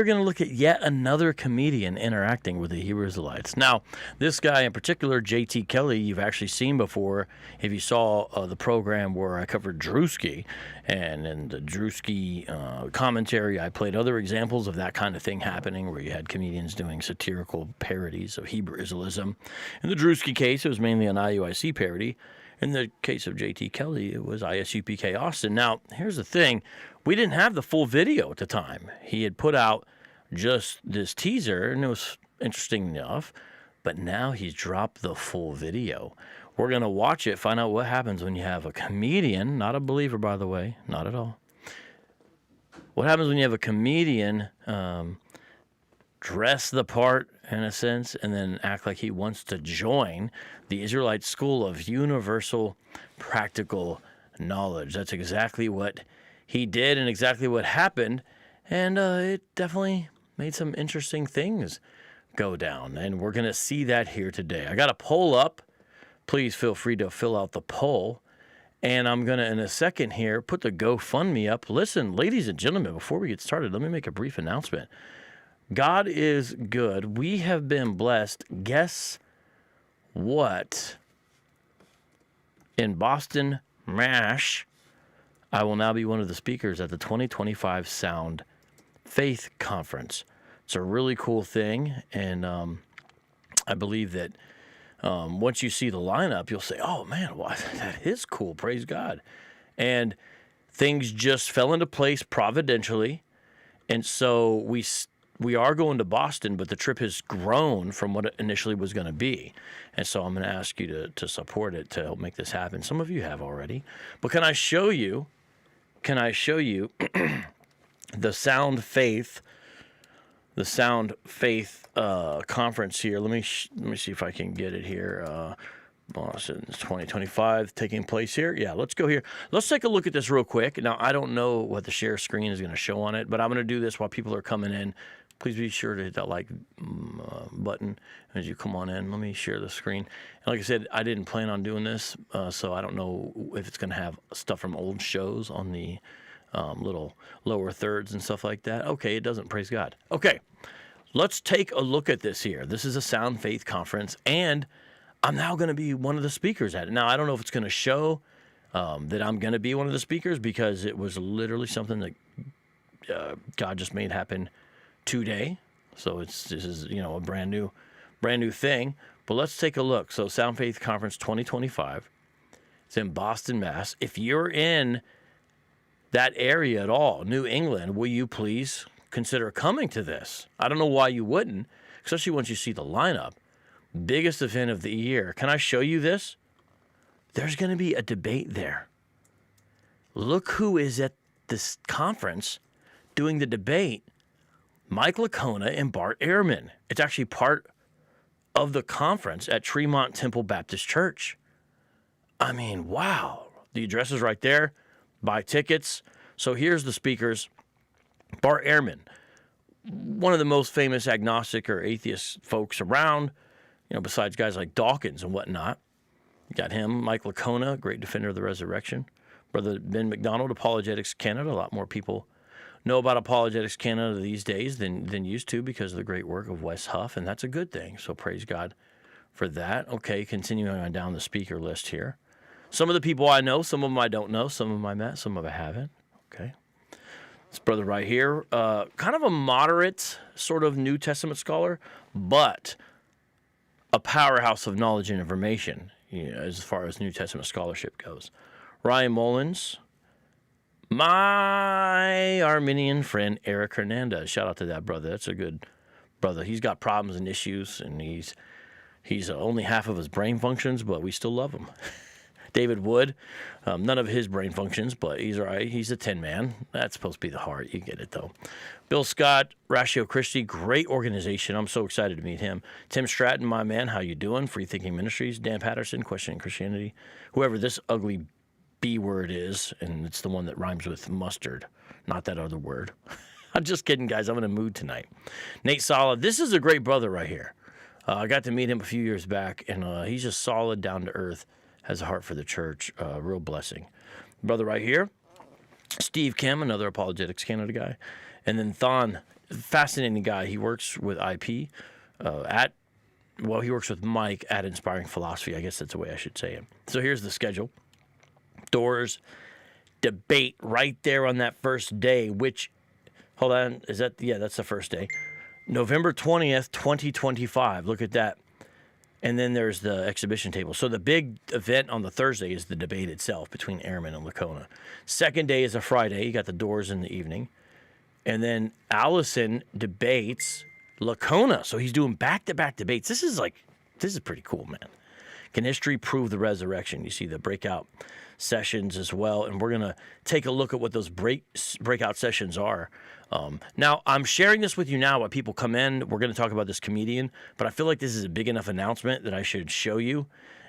We're going to look at yet another comedian interacting with the Hebrew Israelites. Now, this guy in particular, J.T. Kelly, you've actually seen before if you saw the program where I covered Drewski. And in the Drewski commentary, I played other examples of that kind of thing happening where you had comedians doing satirical parodies of Hebrew Israelism. In the Drewski case, it was mainly an IUIC parody. In the case of J.T. Kelly, it was ISUPK Austin. Now, here's the thing. We didn't have the full video at the time. He had put out just this teaser, and it was interesting enough, but now he's dropped the full video. We're going to watch it, find out what happens when you have a comedian, not a believer, by the way, not at all. What happens when you have a comedian dress the part, in a sense, and then act like he wants to join the Israelite school of universal practical knowledge. That's exactly what he did and exactly what happened, and it definitely made some interesting things go down, and we're going to see that here today. I got a poll up. Please feel free to fill out the poll, and I'm going to, in a second here, put the GoFundMe up. Listen, ladies and gentlemen, before we get started, let me make a brief announcement. God is good. We have been blessed. Guess what? In Boston, Mash, I will now be one of the speakers at the 2025 Sound Faith Conference. It's a really cool thing, and I believe that once you see the lineup, you'll say, oh, man, well, that is cool. Praise God. And things just fell into place providentially, and so we are going to Boston, but the trip has grown from what it initially was going to be. And so I'm going to ask you to support it to help make this happen. Some of you have already. But can I show you the Sound Faith conference here? Let me see if I can get it here. Boston 2025 taking place here. Yeah, let's go here. Let's take a look at this real quick. Now, I don't know what the share screen is going to show on it, but I'm going to do this while people are coming in. Please be sure to hit that like button as you come on in. Let me share the screen. And like I said, I didn't plan on doing this, so I don't know if it's going to have stuff from old shows on the little lower thirds and stuff like that. Okay, it doesn't. Praise God. Okay, let's take a look at this here. This is a Sound Faith Conference, and I'm now going to be one of the speakers at it. Now, I don't know if it's going to show that I'm going to be one of the speakers because it was literally something that God just made happen today. So this is a brand new thing. But let's take a look. So Sound Faith Conference 2025. It's in Boston, Mass. If you're in that area at all, New England, will you please consider coming to this? I don't know why you wouldn't, especially once you see the lineup. Biggest event of the year. Can I show you this? There's going to be a debate there. Look who is at this conference doing the debate. Mike Licona and Bart Ehrman. It's actually part of the conference at Tremont Temple Baptist Church. I mean, wow. The address is right there. Buy tickets. So here's the speakers. Bart Ehrman, one of the most famous agnostic or atheist folks around, besides guys like Dawkins and whatnot. You got him, Mike Licona, great defender of the resurrection. Brother Ben McDonald, Apologetics Canada. A lot more people know about Apologetics Canada these days than used to because of the great work of Wes Huff, and that's a good thing. So praise God for that. Okay, continuing on down the speaker list here. Some of the people I know, some of them I don't know, some of them I met, some of them I haven't. Okay. This brother right here, kind of a moderate sort of New Testament scholar, but a powerhouse of knowledge and information, as far as New Testament scholarship goes. Ryan Mullins, my Arminian friend Eric Hernandez. Shout out to that brother. That's a good brother. He's got problems and issues, and he's only half of his brain functions, but we still love him. David Wood, none of his brain functions, but he's all right. He's a 10-man. That's supposed to be the heart. You get it, though. Bill Scott, Ratio Christi, great organization. I'm so excited to meet him. Tim Stratton, my man, how you doing? Free Thinking Ministries. Dan Patterson, Questioning Christianity. Whoever this ugly B word is, and it's the one that rhymes with mustard, not that other word. I'm just kidding, guys. I'm in a mood tonight. Nate Sala, this is a great brother right here. I got to meet him a few years back, and he's just solid, down to earth, has a heart for the church, real blessing. Brother right here, Steve Kim, another Apologetics Canada guy, and then Thon Fascinating guy. He works with IP he works with Mike at Inspiring Philosophy. I guess that's the way I should say it. So here's the schedule. Doors, debate right there on that first day, which, hold on, that's the first day. November 20th, 2025. Look at that. And then there's the exhibition table. So the big event on the Thursday is the debate itself between Ehrman and Lacona. Second day is a Friday. You got the doors in the evening. And then Allison debates Lacona. So he's doing back-to-back debates. This is pretty cool, man. Can history prove the resurrection? You see the breakout sessions as well. And we're going to take a look at what those breakout sessions are. Now, I'm sharing this with you now while people come in. We're going to talk about this comedian, but I feel like this is a big enough announcement that I should show you.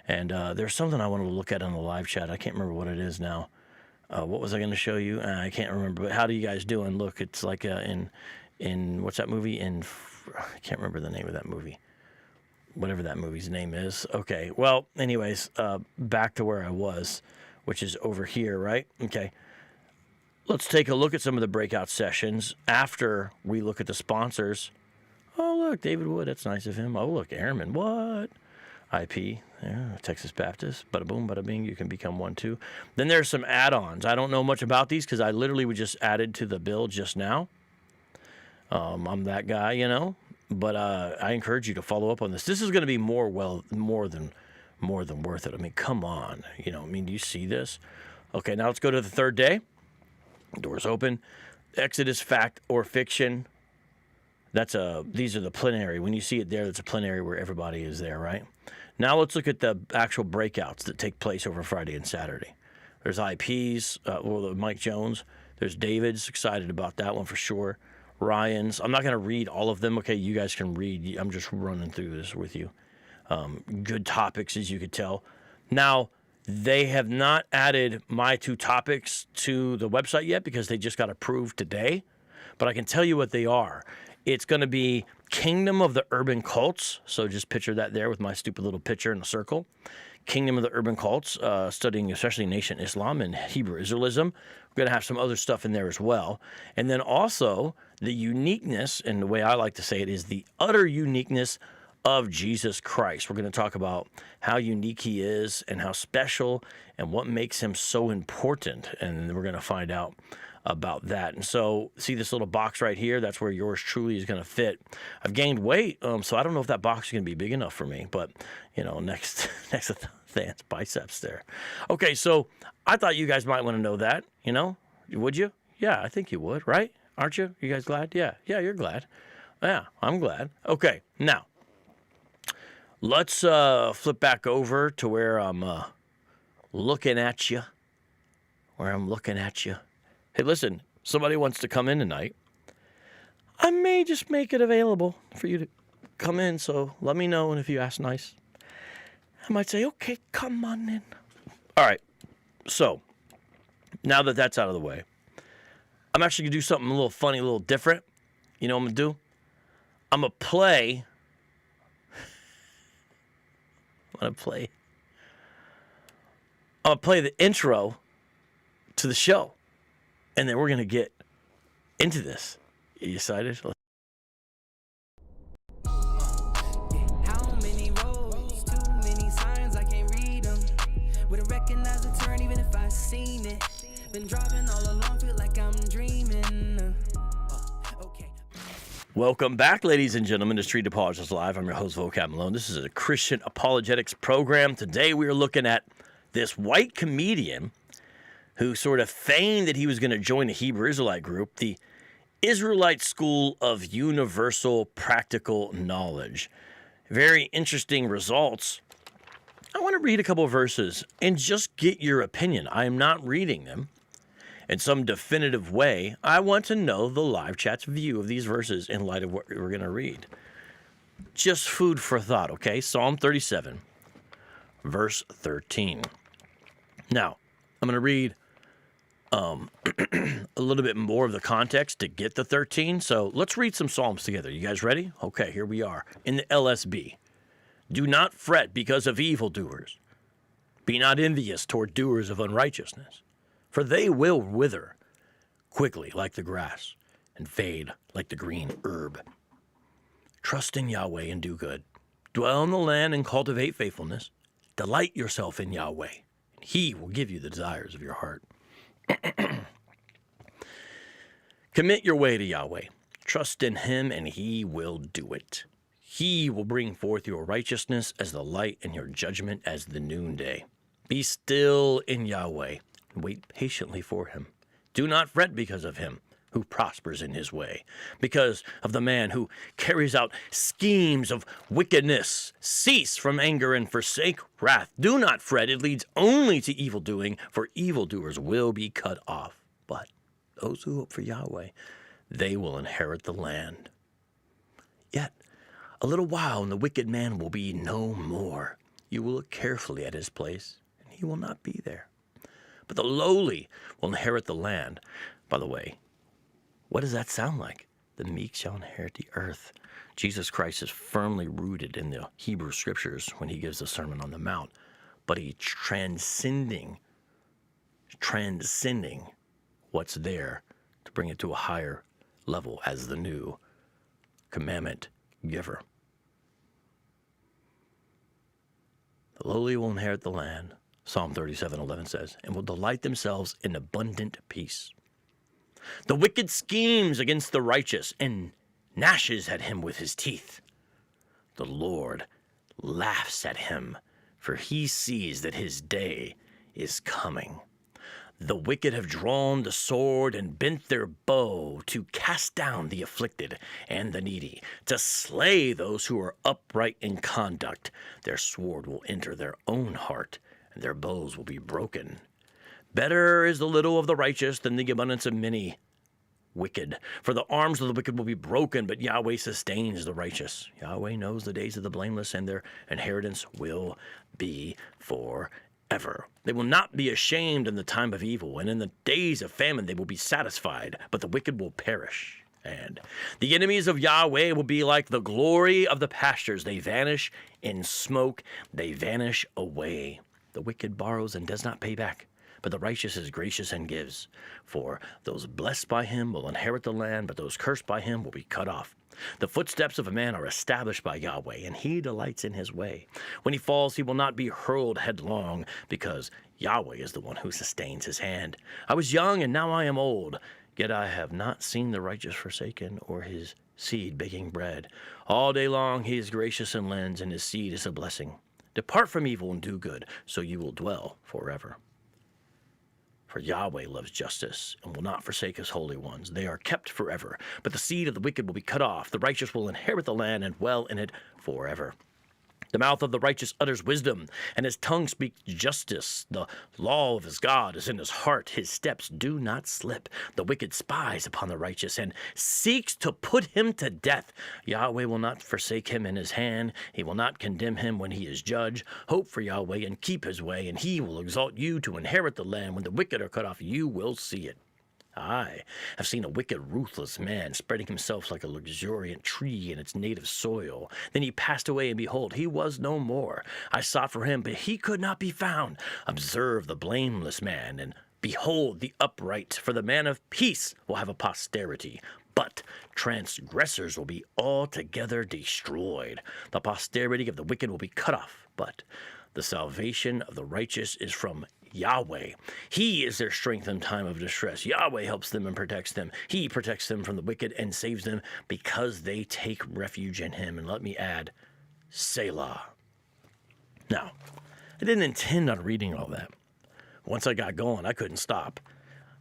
And there's something I wanted to look at on the live chat. I can't remember what it is now. What was I going to show you? I can't remember. But how do you guys doing? Look, it's like in what's that movie? I can't remember the name of that movie. Whatever that movie's name is. Okay. Well, anyways, back to where I was, which is over here, right? Okay. Let's take a look at some of the breakout sessions after we look at the sponsors. Oh, look, David Wood. That's nice of him. Oh, look, Airman. What? IP. Yeah, Texas Baptist. Bada boom, bada bing. You can become one, too. Then there's some add-ons. I don't know much about these because I literally was just added to the bill just now. I'm that guy, you know. But I encourage you to follow up on this. This is going to be more than worth it. I mean, come on. You know, I mean, do you see this? Okay, now let's go to the third day. Doors open. Exodus, fact or fiction. These are the plenary. When you see it there, that's a plenary where everybody is there, right? Now let's look at the actual breakouts that take place over Friday and Saturday. There's IPs, Mike Jones. There's David's. Excited about that one for sure. Ryan's. I'm not going to read all of them. Okay, you guys can read. I'm just running through this with you. Good topics, as you could tell. Now, they have not added my two topics to the website yet because they just got approved today. But I can tell you what they are. It's going to be Kingdom of the Urban Cults. So just picture that there with my stupid little picture in a circle. Kingdom of the Urban Cults, studying especially Nation Islam and Hebrew Israelism. We're going to have some other stuff in there as well. And then also the uniqueness, and the way I like to say it is the utter uniqueness of Jesus Christ. We're going to talk about how unique he is and how special and what makes him so important. And we're going to find out about that. And so see this little box right here? That's where yours truly is going to fit. I've gained weight, so I don't know if that box is going to be big enough for me, but you know, next to Thance biceps there. Okay, so I thought you guys might want to know that, you know? Would you? Yeah, I think you would, right? Aren't you? You guys glad? Yeah, you're glad. Yeah, I'm glad. Okay, now let's flip back over to where I'm looking at you. Hey, listen, somebody wants to come in tonight. I may just make it available for you to come in, so let me know, and if you ask nice, I might say, okay, come on in. All right, so now that that's out of the way, I'm actually going to do something a little funny, a little different. You know what I'm going to do? I'm going to play the intro to the show, and then we're going to get into this. You excited? How many roads, too many signs, I can't read them. Wouldn't recognize the turn even if I seen it. Been driving all along, feel like I'm dreaming. Okay. Welcome back, ladies and gentlemen, to Street Apologist Live. I'm your host, Vocab Malone. This is a Christian apologetics program. Today we are looking at this white comedian who sort of feigned that he was going to join a Hebrew Israelite group, the Israelite School of Universal Practical Knowledge. Very interesting results. I want to read a couple of verses and just get your opinion. I am not reading them in some definitive way. I want to know the live chat's view of these verses in light of what we're going to read. Just food for thought, okay? Psalm 37, verse 13. Now, I'm going to read a little bit more of the context to get the 13. So let's read some Psalms together. You guys ready? Okay, here we are in the LSB. Do not fret because of evildoers. Be not envious toward doers of unrighteousness, for they will wither quickly like the grass and fade like the green herb. Trust in Yahweh and do good. Dwell in the land and cultivate faithfulness. Delight yourself in Yahweh, and he will give you the desires of your heart. Commit your way to Yahweh. Trust in him, and he will do it. He will bring forth your righteousness as the light and your judgment as the noonday. Be still in Yahweh and wait patiently for him. Do not fret because of him who prospers in his way, because of the man who carries out schemes of wickedness. Cease from anger and forsake wrath. Do not fret, it leads only to evil doing, for evildoers will be cut off. But those who hope for Yahweh, they will inherit the land. Yet a little while, and the wicked man will be no more. You will look carefully at his place, and he will not be there. But the lowly will inherit the land. By the way, what does that sound like? The meek shall inherit the earth. Jesus Christ is firmly rooted in the Hebrew scriptures when he gives the Sermon on the Mount, but he's transcending what's there to bring it to a higher level as the new commandment giver. The lowly will inherit the land, Psalm 37:11 says, and will delight themselves in abundant peace. The wicked schemes against the righteous and gnashes at him with his teeth. The Lord laughs at him, for he sees that his day is coming. The wicked have drawn the sword and bent their bow to cast down the afflicted and the needy, to slay those who are upright in conduct. Their sword will enter their own heart, and their bows will be broken. Better is the little of the righteous than the abundance of many wicked. For the arms of the wicked will be broken, but Yahweh sustains the righteous. Yahweh knows the days of the blameless, and their inheritance will be forever. They will not be ashamed in the time of evil, and in the days of famine they will be satisfied, but the wicked will perish. And the enemies of Yahweh will be like the glory of the pastures. They vanish in smoke, they vanish away. The wicked borrows and does not pay back, but the righteous is gracious and gives. For those blessed by him will inherit the land, but those cursed by him will be cut off. The footsteps of a man are established by Yahweh, and he delights in his way. When he falls, he will not be hurled headlong, because Yahweh is the one who sustains his hand. I was young, and now I am old, yet I have not seen the righteous forsaken, or his seed begging bread. All day long he is gracious and lends, and his seed is a blessing. Depart from evil and do good, so you will dwell forever. For Yahweh loves justice and will not forsake his holy ones. They are kept forever, but the seed of the wicked will be cut off. The righteous will inherit the land and dwell in it forever. The mouth of the righteous utters wisdom, and his tongue speaks justice. The law of his God is in his heart. His steps do not slip. The wicked spies upon the righteous and seeks to put him to death. Yahweh will not forsake him in his hand. He will not condemn him when he is judged. Hope for Yahweh and keep his way, and he will exalt you to inherit the land. When the wicked are cut off, you will see it. I have seen a wicked, ruthless man spreading himself like a luxuriant tree in its native soil. Then he passed away, and behold, he was no more. I sought for him, but he could not be found. Observe the blameless man, and behold the upright, for the man of peace will have a posterity. But transgressors will be altogether destroyed. The posterity of the wicked will be cut off, but the salvation of the righteous is from Yahweh. He is their strength in time of distress. Yahweh helps them and protects them. He protects them from the wicked and saves them because they take refuge in him. And let me add, Selah. Now, I didn't intend on reading all that. Once I got going, I couldn't stop.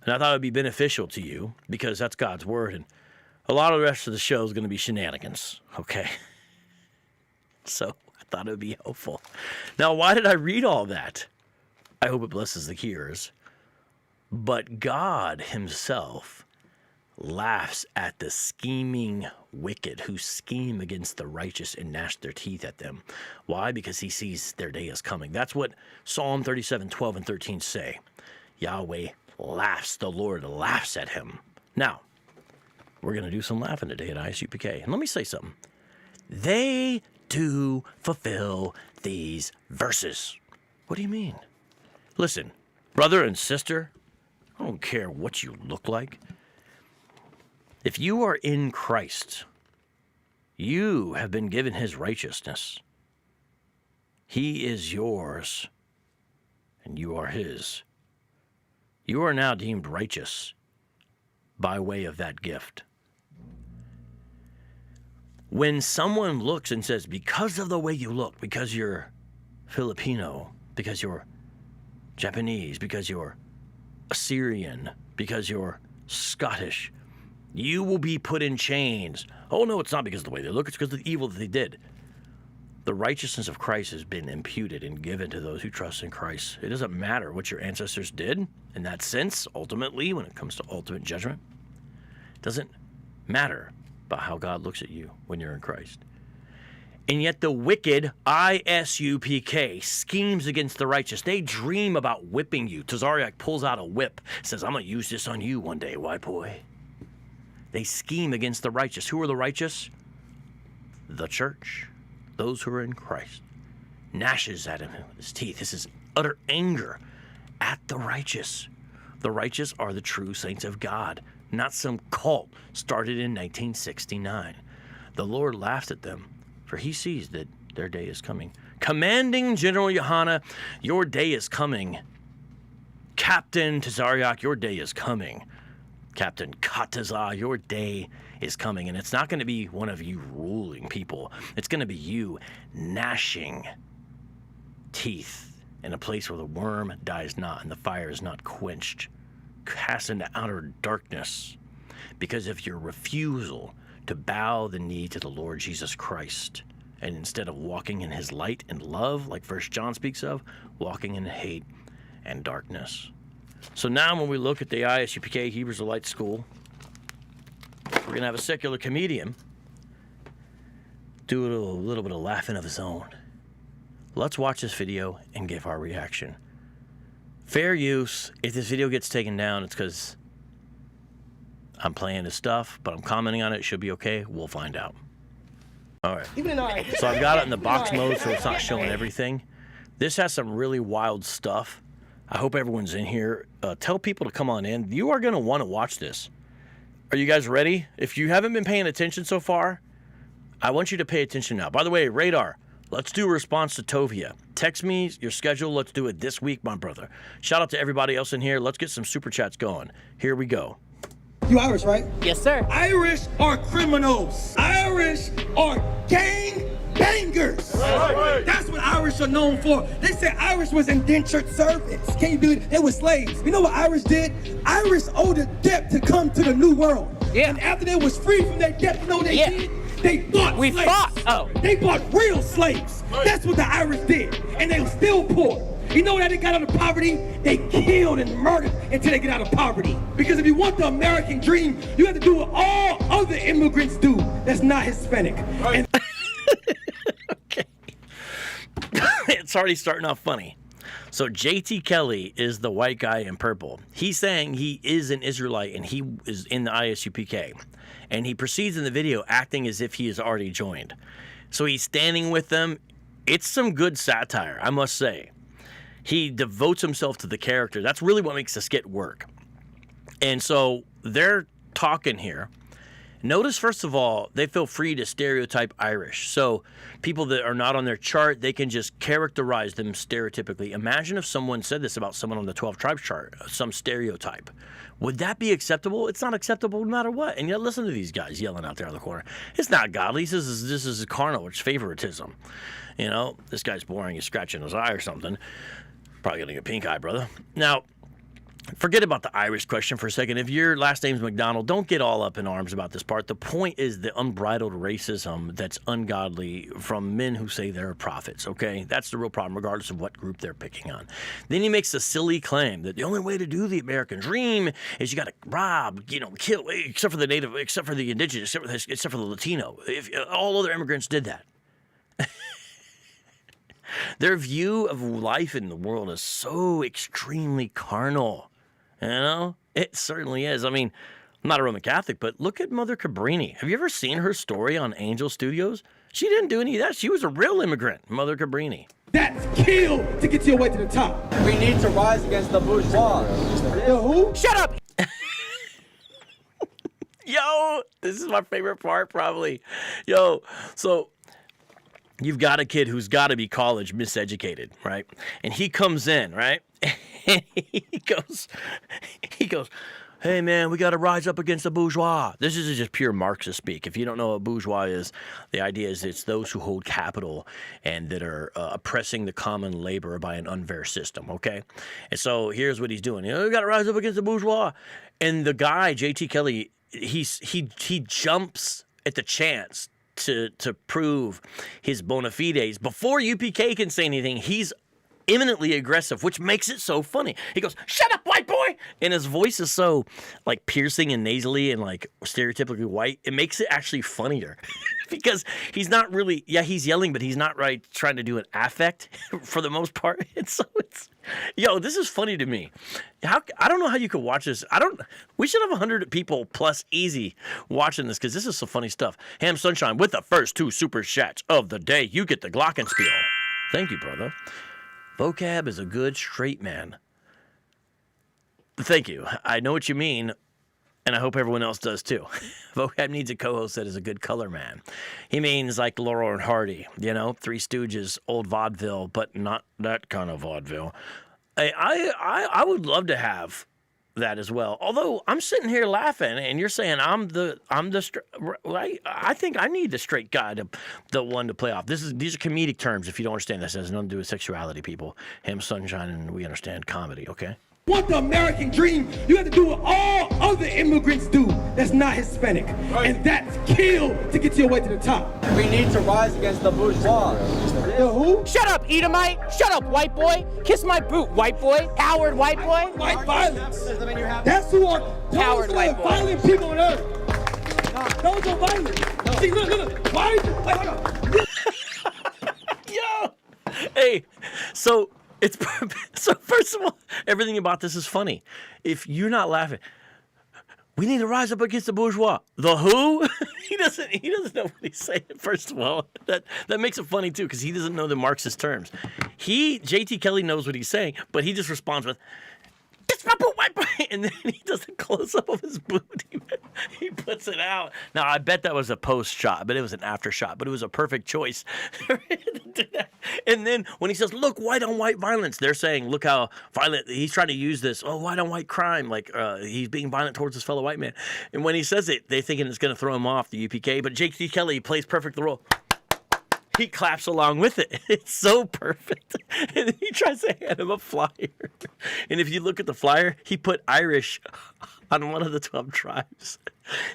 And I thought it would be beneficial to you because that's God's word. And a lot of the rest of the show is going to be shenanigans, okay? So I thought it would be helpful. Now, why did I read all that? I hope it blesses the hearers. But God himself laughs at the scheming wicked who scheme against the righteous and gnash their teeth at them. Why? Because he sees their day is coming. That's what Psalm 37:12 and 13 say. Yahweh laughs. The Lord laughs at him. Now, we're going to do some laughing today at ISUPK. And let me say something. They do fulfill these verses. What do you mean? Listen, brother and sister, I don't care what you look like. If you are in Christ, you have been given his righteousness. He is yours, and you are his. You are now deemed righteous by way of that gift. When someone looks and says, because of the way you look, because you're Filipino, because you're Japanese, because you're Assyrian, because you're Scottish, you will be put in chains. Oh, no, it's not because of the way they look. It's because of the evil that they did. The righteousness of Christ has been imputed and given to those who trust in Christ. It doesn't matter what your ancestors did in that sense, ultimately, when it comes to ultimate judgment. It doesn't matter about how God looks at you when you're in Christ. And yet the wicked, ISUPK, schemes against the righteous. They dream about whipping you. Tzariak pulls out a whip, says, I'm going to use this on you one day, white boy. They scheme against the righteous. Who are the righteous? The church. Those who are in Christ. Gnashes at him with his teeth. This is utter anger at the righteous. The righteous are the true saints of God, not some cult started in 1969. The Lord laughed at them, for he sees that their day is coming. Commanding General Yohana, your day is coming. Captain Tzariak, your day is coming. Captain Kataza, your day is coming. And it's not going to be one of you ruling people. It's going to be you gnashing teeth in a place where the worm dies not and the fire is not quenched, cast into outer darkness because of your refusal to bow the knee to the Lord Jesus Christ. And instead of walking in his light and love, like 1 John speaks of, walking in hate and darkness. So now when we look at the ISUPK Hebrew Israelite School, we're going to have a secular comedian do a little bit of laughing of his own. Let's watch this video and give our reaction. Fair use. If this video gets taken down, it's because I'm playing his stuff, but I'm commenting on it. It should be okay. We'll find out. All right. So I've got it in the box mode so it's not showing everything. This has some really wild stuff. I hope everyone's in here. Tell people to come on in. You are going to want to watch this. Are you guys ready? If you haven't been paying attention so far, I want you to pay attention now. By the way, Radar, let's do a response to Tovia. Text me your schedule. Let's do it this week, my brother. Shout out to everybody else in here. Let's get some super chats going. Here we go. You Irish, right? Yes, sir. Irish are criminals. Irish are gang bangers. Right. That's what Irish are known for. They said Irish was indentured servants. Can you believe it? They were slaves. You know what Irish did? Irish owed a debt to come to the new world. Yeah. And after they was free from that debt, you know what they did? They bought slaves. They bought real slaves. Right. That's what the Irish did. And they were still poor. You know how they got out of poverty? They killed and murdered until they get out of poverty. Because if you want the American dream, you have to do what all other immigrants do that's not Hispanic. Right. Okay. It's already starting off funny. So JT Kelly is the white guy in purple. He's saying he is an Israelite and he is in the ISUPK. And he proceeds in the video acting as if he has already joined. So he's standing with them. It's some good satire, I must say. He devotes himself to the character. That's really what makes the skit work. And so they're talking here. Notice, first of all, they feel free to stereotype Irish. So people that are not on their chart, they can just characterize them stereotypically. Imagine if someone said this about someone on the 12 tribes chart, some stereotype. Would that be acceptable? It's not acceptable no matter what. And yet listen to these guys yelling out there in the corner. It's not godly. This is carnal. It's favoritism. You know, this guy's boring. He's scratching his eye or something. Probably getting a pink eye, brother. Now, forget about the Irish question for a second. If your last name's McDonald, don't get all up in arms about this part. The point is the unbridled racism that's ungodly from men who say they're prophets, okay? That's the real problem, regardless of what group they're picking on. Then he makes a silly claim that the only way to do the American dream is you got to rob, kill, except for the native, except for the indigenous, except for the Latino. If all other immigrants did that. Their view of life in the world is so extremely carnal. You know? It certainly is. I mean, I'm not a Roman Catholic, but look at Mother Cabrini. Have you ever seen her story on Angel Studios? She didn't do any of that. She was a real immigrant, Mother Cabrini. That's kill to get your way to the top. We need to rise against the bourgeois. The who? Shut up! Yo, this is my favorite part, probably. Yo, so you've got a kid who's got to be college miseducated, right? And he comes in, right? And he goes, hey, man, we got to rise up against the bourgeois. This is just pure Marxist speak. If you don't know what bourgeois is, the idea is it's those who hold capital and that are oppressing the common labor by an unfair system, okay? And so here's what he's doing. You know, we got to rise up against the bourgeois. And the guy, J.T. Kelly, he jumps at the chance to prove his bona fides. Before UPK can say anything, he's imminently aggressive, which makes it so funny. He goes, "Shut up, white boy!" And his voice is so like piercing and nasally and like stereotypically white. It makes it actually funnier because he's not really, he's yelling, but he's not right trying to do an affect for the most part. And so this is funny to me. I don't know how you could watch this. We should have 100 people plus easy watching this because this is some funny stuff. Ham Sunshine with the first 2 super chats of the day. You get the Glockenspiel. Thank you, brother. Vocab is a good straight man. Thank you. I know what you mean, and I hope everyone else does too. Vocab needs a co-host that is a good color man. He means like Laurel and Hardy, Three Stooges, old vaudeville, but not that kind of vaudeville. I would love to have that as well. Although I'm sitting here laughing, and you're saying I think I need the straight guy, the one to play off. These are comedic terms. If you don't understand this, it has nothing to do with sexuality, people. Him, Sunshine, and we understand comedy. Okay. Want the American dream, you have to do what all other immigrants do that's not Hispanic. Right. And that's kill to get your way to the top. We need to rise against the bourgeois. The who? Shut up, Edomite! Shut up, white boy! Kiss my boot, white boy! Coward, white boy! White violence. That's who are Coward, white boy. Violent people on earth. Those are violent. No. See, look. Why are you? Wait, hold on. Yo! Hey, so first of all, everything about this is funny. If you're not laughing, we need to rise up against the bourgeois. The who? He doesn't know what he's saying. First of all, that makes it funny too because he doesn't know the Marxist terms. J.T. Kelly knows what he's saying, but he just responds with, "It's my boot, white boy," and then he does a close up of his boot. He puts it out. Now I bet that was a post shot, but it was an after shot. But it was a perfect choice. And then when he says, "Look, white on white violence," they're saying, "Look how violent." He's trying to use this. Oh, white on white crime, like he's being violent towards his fellow white man. And when he says it, they thinking it's going to throw him off the UPK. But J.T. Kelly plays perfect the role. He claps along with it. It's so perfect. And then he tries to hand him a flyer. And if you look at the flyer, he put Irish on one of the 12 tribes.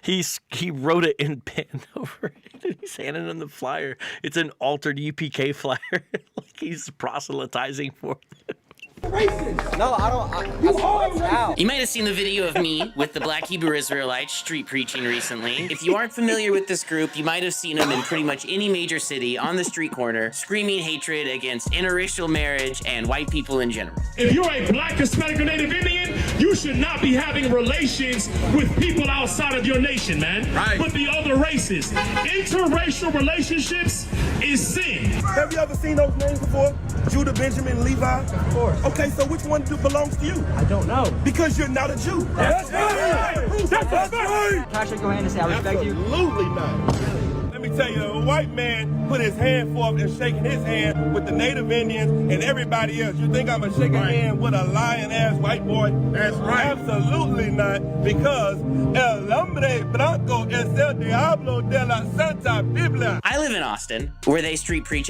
He wrote it in pen over it. And he's handing him the flyer. It's an altered UPK flyer. Like he's proselytizing for them. Racist. No, I don't. You might have seen the video of me with the Black Hebrew Israelites street preaching recently. If you aren't familiar with this group, you might have seen them in pretty much any major city on the street corner, screaming hatred against interracial marriage and white people in general. If you're a Black, Hispanic, or Native Indian, you should not be having relations with people outside of your nation, man. Right. But the other races. Interracial relationships is sin. Have you ever seen those names before? Judah, Benjamin, Levi? Of course. Okay, so which one belongs to you? I don't know. Because you're not a Jew. That's right. That's right. Can I shake your hand and say I respect you? Absolutely not. Let me tell you, a white man put his hand forth and shaking his hand with the Native Indians and everybody else. You think I'm gonna shake a hand with a lion-ass white boy? That's right. Absolutely not, because el hombre blanco es el diablo de la Santa Biblia. I live in Austin, where they street preach.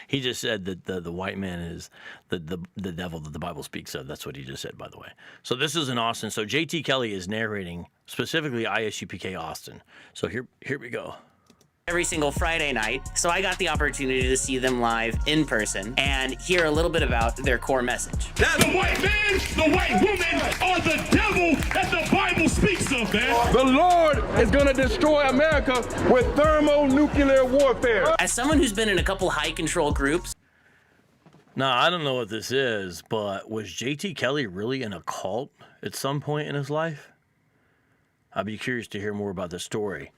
He just said that the white man is the devil that the Bible speaks of. That's what he just said, by the way. So this is in Austin. So J.T. Kelly is narrating specifically ISUPK Austin. So here we go. Every single Friday night, so I got the opportunity to see them live in person and hear a little bit about their core message. The white man, the white woman are the devil that the Bible speaks of, man. The Lord is going to destroy America with thermonuclear warfare. As someone who's been in a couple high control groups. Now, I don't know what this is, but was J.T. Kelly really in a cult at some point in his life? I'd be curious to hear more about this story.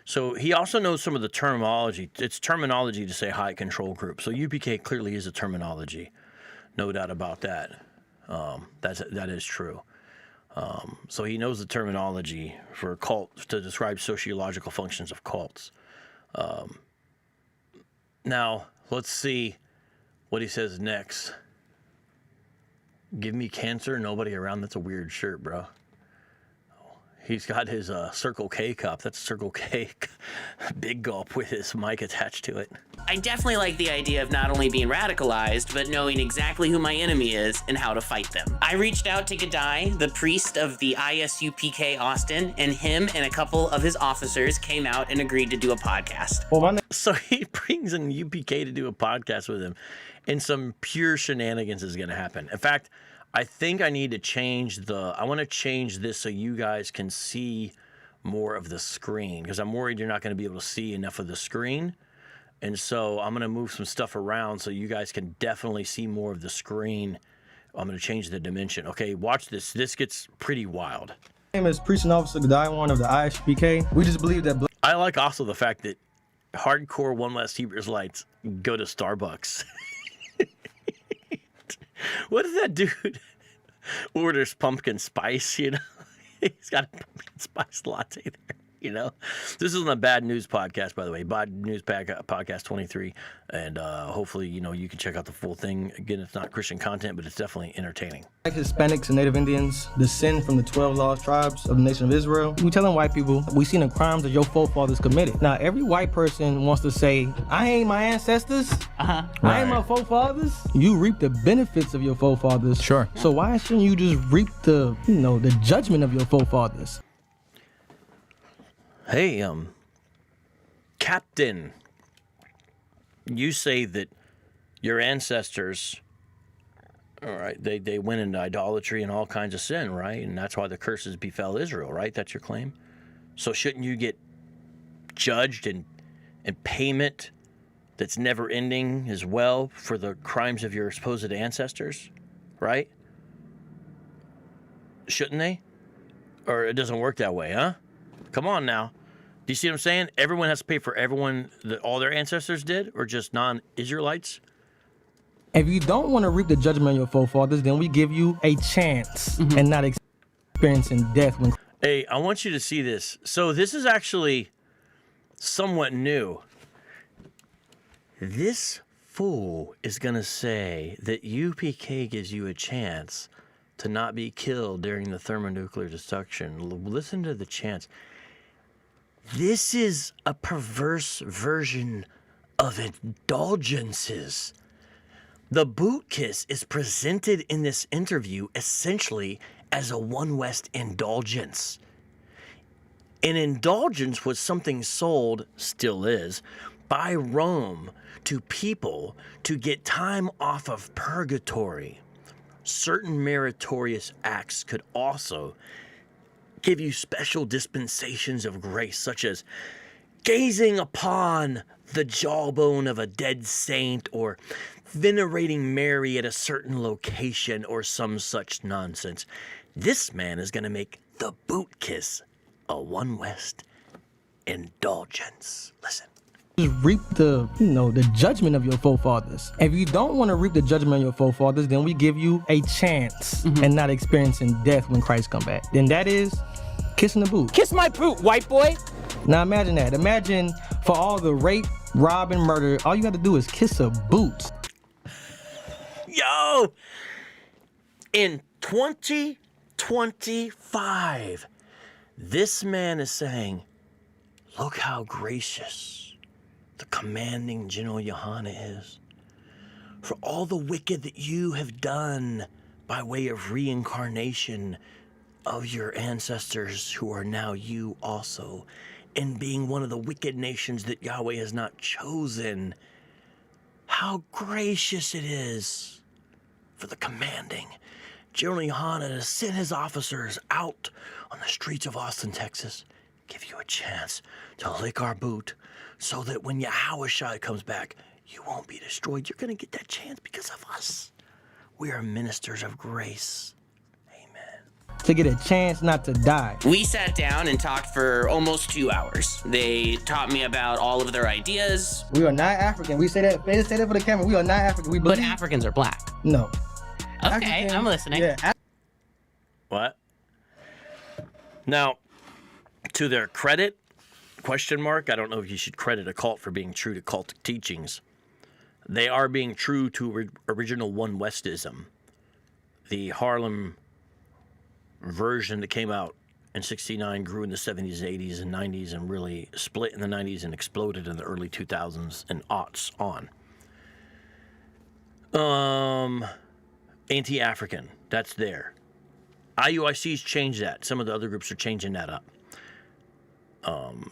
So he also knows some of the terminology. It's terminology to say high control group. So UPK clearly is a terminology. No doubt about that. That is true. So he knows the terminology for cult to describe sociological functions of cults. Now, let's see what he says next. Give me cancer, nobody around. That's a weird shirt, bro. He's got his Circle K cup. That's Circle K big gulp with his mic attached to it. I definitely like the idea of not only being radicalized, but knowing exactly who my enemy is and how to fight them. I reached out to Gadai, the priest of the ISUPK Austin, and him and a couple of his officers came out and agreed to do a podcast. So he brings in UPK to do a podcast with him, and some pure shenanigans is going to happen. In fact, I think I need to change I want to change this so you guys can see more of the screen, because I'm worried you're not going to be able to see enough of the screen. And so I'm going to move some stuff around so you guys can definitely see more of the screen. I'm going to change the dimension. Okay, watch this. This gets pretty wild. My name is Priest and Officer Gadai of the ISUPK. We just believe that... I like also the fact that hardcore One West Hebrew Israelites go to Starbucks. What if that dude orders pumpkin spice, you know? He's got a pumpkin spice latte there, you know? This isn't a bad news podcast, by the way. Bad news podcast 23. And hopefully, you know, you can check out the full thing. Again, it's not Christian content, but it's definitely entertaining. Like Hispanics and Native Indians descend from the 12 lost tribes of the nation of Israel. We telling white people, we seen the crimes that your forefathers committed. Now, every white person wants to say, I ain't my ancestors. I ain't my forefathers. You reap the benefits of your forefathers. Sure. So why shouldn't you just reap the, you know, the judgment of your forefathers? Hey, Captain, you say that your ancestors, all right, they went into idolatry and all kinds of sin, right? And that's why the curses befell Israel, right? That's your claim? So shouldn't you get judged and payment that's never ending as well for the crimes of your supposed ancestors, right? Shouldn't they? Or it doesn't work that way, huh? Come on now. Do you see what I'm saying? Everyone has to pay for everyone that all their ancestors did, or just non-Israelites? If you don't want to reap the judgment of your forefathers, then we give you a chance and not experiencing death. Hey, I want you to see this. So this is actually somewhat new. This fool is going to say that UPK gives you a chance to not be killed during the thermonuclear destruction. Listen to the chance. This is a perverse version of indulgences. The boot kiss is presented in this interview essentially as a One West indulgence. An indulgence was something sold, still is, by Rome to people to get time off of purgatory. Certain meritorious acts could also give you special dispensations of grace, such as gazing upon the jawbone of a dead saint or venerating Mary at a certain location or some such nonsense. This man is going to make the boot kiss a One West indulgence. Listen. Just reap the, you know, the judgment of your forefathers. If you don't want to reap the judgment of your forefathers, then we give you a chance and not experiencing death when Christ come back. Then that is kissing the boot. Kiss my boot, white boy. Now imagine that. Imagine for all the rape, rob, and murder, all you have to do is kiss a boot. Yo! In 2025, this man is saying, look how gracious the commanding General Johanna is. For all the wicked that you have done by way of reincarnation of your ancestors who are now you also, and being one of the wicked nations that Yahweh has not chosen, how gracious it is for the commanding General Johanna to send his officers out on the streets of Austin, Texas, give you a chance to lick our boot so that when Yahushua comes back, you won't be destroyed. You're going to get that chance because of us. We are ministers of grace. Amen. To get a chance not to die. We sat down and talked for almost 2 hours. They taught me about all of their ideas. We are not African. We say that. They say that for the camera. We are not African. We believe. But Africans are black. No. Okay, I'm listening. Yeah. What? Now, to their credit, question mark, I don't know if you should credit a cult for being true to cultic teachings. They are being true to original One Westism. The Harlem version that came out in 69 grew in the 70s, 80s, and 90s and really split in the 90s and exploded in the early 2000s and aughts on. Anti-African, that's there. IUIC's changed that. Some of the other groups are changing that up.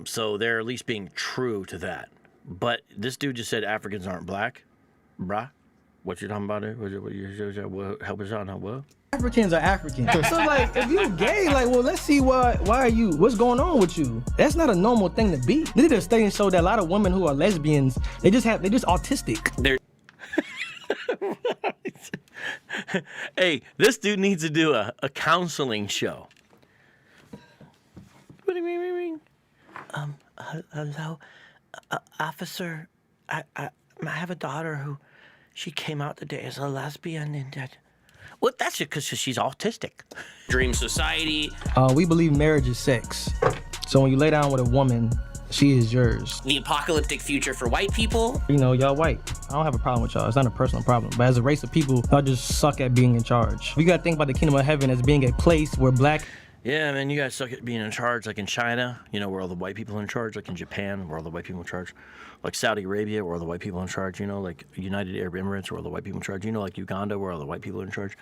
So they're at least being true to that. But this dude just said Africans aren't black. Bruh, what you talking about there? Help us out now, what? Africans are Africans. So like, if you gay, like, well, let's see why are you? What's going on with you? That's not a normal thing to be. They did a study and showed that a lot of women who are lesbians, they're just autistic. They're Hey, this dude needs to do a counseling show. What do you mean? Hello, officer. I have a daughter who, she came out today as a lesbian, and that. Well, that's just because she's autistic. Dream society. We believe marriage is sex. So when you lay down with a woman, she is yours. The apocalyptic future for white people. You know, y'all white. I don't have a problem with y'all. It's not a personal problem. But as a race of people, y'all just suck at being in charge. You gotta think about the kingdom of heaven as being a place where black. Yeah, man, you guys suck at being in charge, like in China, you know, where all the white people are in charge, like in Japan, where all the white people are in charge, like Saudi Arabia, where all the white people are in charge, you know, like United Arab Emirates, where all the white people are in charge, you know, like Uganda, where all the white people are in charge,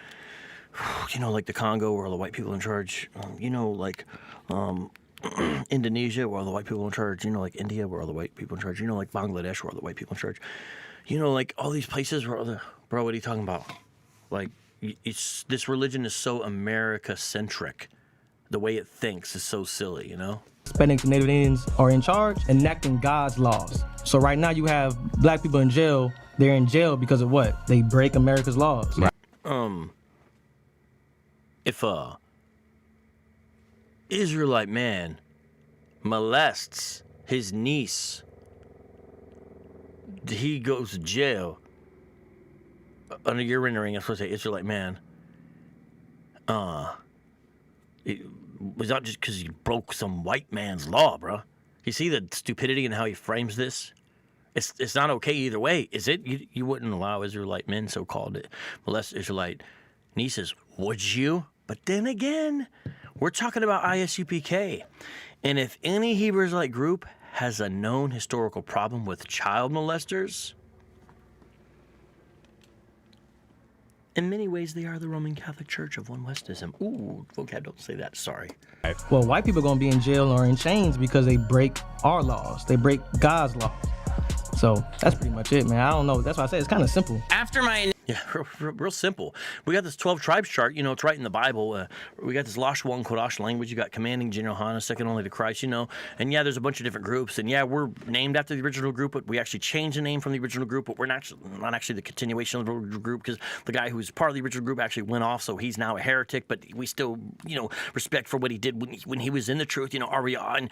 you know, like the Congo, where all the white people are in charge, you know, like Indonesia, where all the white people are in charge, you know, like India, where all the white people are in charge, you know, like Bangladesh, where all the white people are in charge, you know, like all these places where all the, bro, what are you talking about? Like, this religion is so America-centric. The way it thinks is so silly, you know? Hispanics and Native Indians are in charge, enacting God's laws. So right now you have black people in jail. They're in jail because of what? They break America's laws. If a Israelite man molests his niece, he goes to jail. Under your rendering, I'm supposed to say Israelite man. It was not just because he broke some white man's law, bro. You see the stupidity in how he frames this? It's not okay either way, is it? You wouldn't allow Israelite men, so-called, molest Israelite nieces, would you? But then again, we're talking about ISUPK. And if any Hebrew Israelite group has a known historical problem with child molesters, in many ways, they are the Roman Catholic Church of One Westism. Ooh, vocab, don't say that, sorry. Well, white people are going to be in jail or in chains because they break our laws. They break God's laws. So that's pretty much it, man. I don't know. That's why I say it's kind of simple. After my Yeah, real simple. We got this 12 tribes chart, you know, it's right in the Bible. We got this Lashwa and Kodash language. You got commanding General Hana, second only to Christ, you know. And yeah, there's a bunch of different groups. And yeah, we're named after the original group, but we actually changed the name from the original group, but we're not actually the continuation of the original group because the guy who was part of the original group actually went off, so he's now a heretic, but we still, you know, respect for what he did when he was in the truth, you know, Ariya and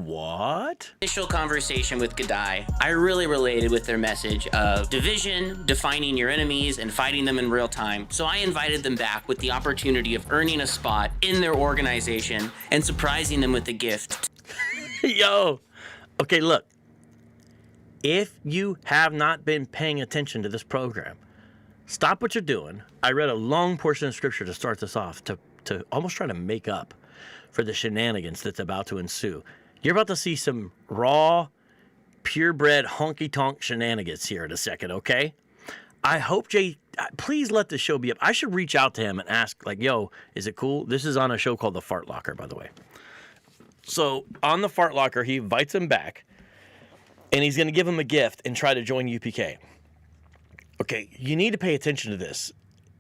what? Initial conversation with Gadai, I really related with their message of division, defining your enemies, and fighting them in real time. So I invited them back with the opportunity of earning a spot in their organization and surprising them with a gift. Yo, okay, look. If you have not been paying attention to this program, stop what you're doing. I read a long portion of scripture to start this off to almost try to make up for the shenanigans that's about to ensue. You're about to see some raw, purebred, honky-tonk shenanigans here in a second, okay? I hope Jay, please let the show be up. I should reach out to him and ask, like, yo, is it cool? This is on a show called The Fart Locker, by the way. So on The Fart Locker, he invites him back, and he's going to give him a gift and try to join UPK. Okay, you need to pay attention to this.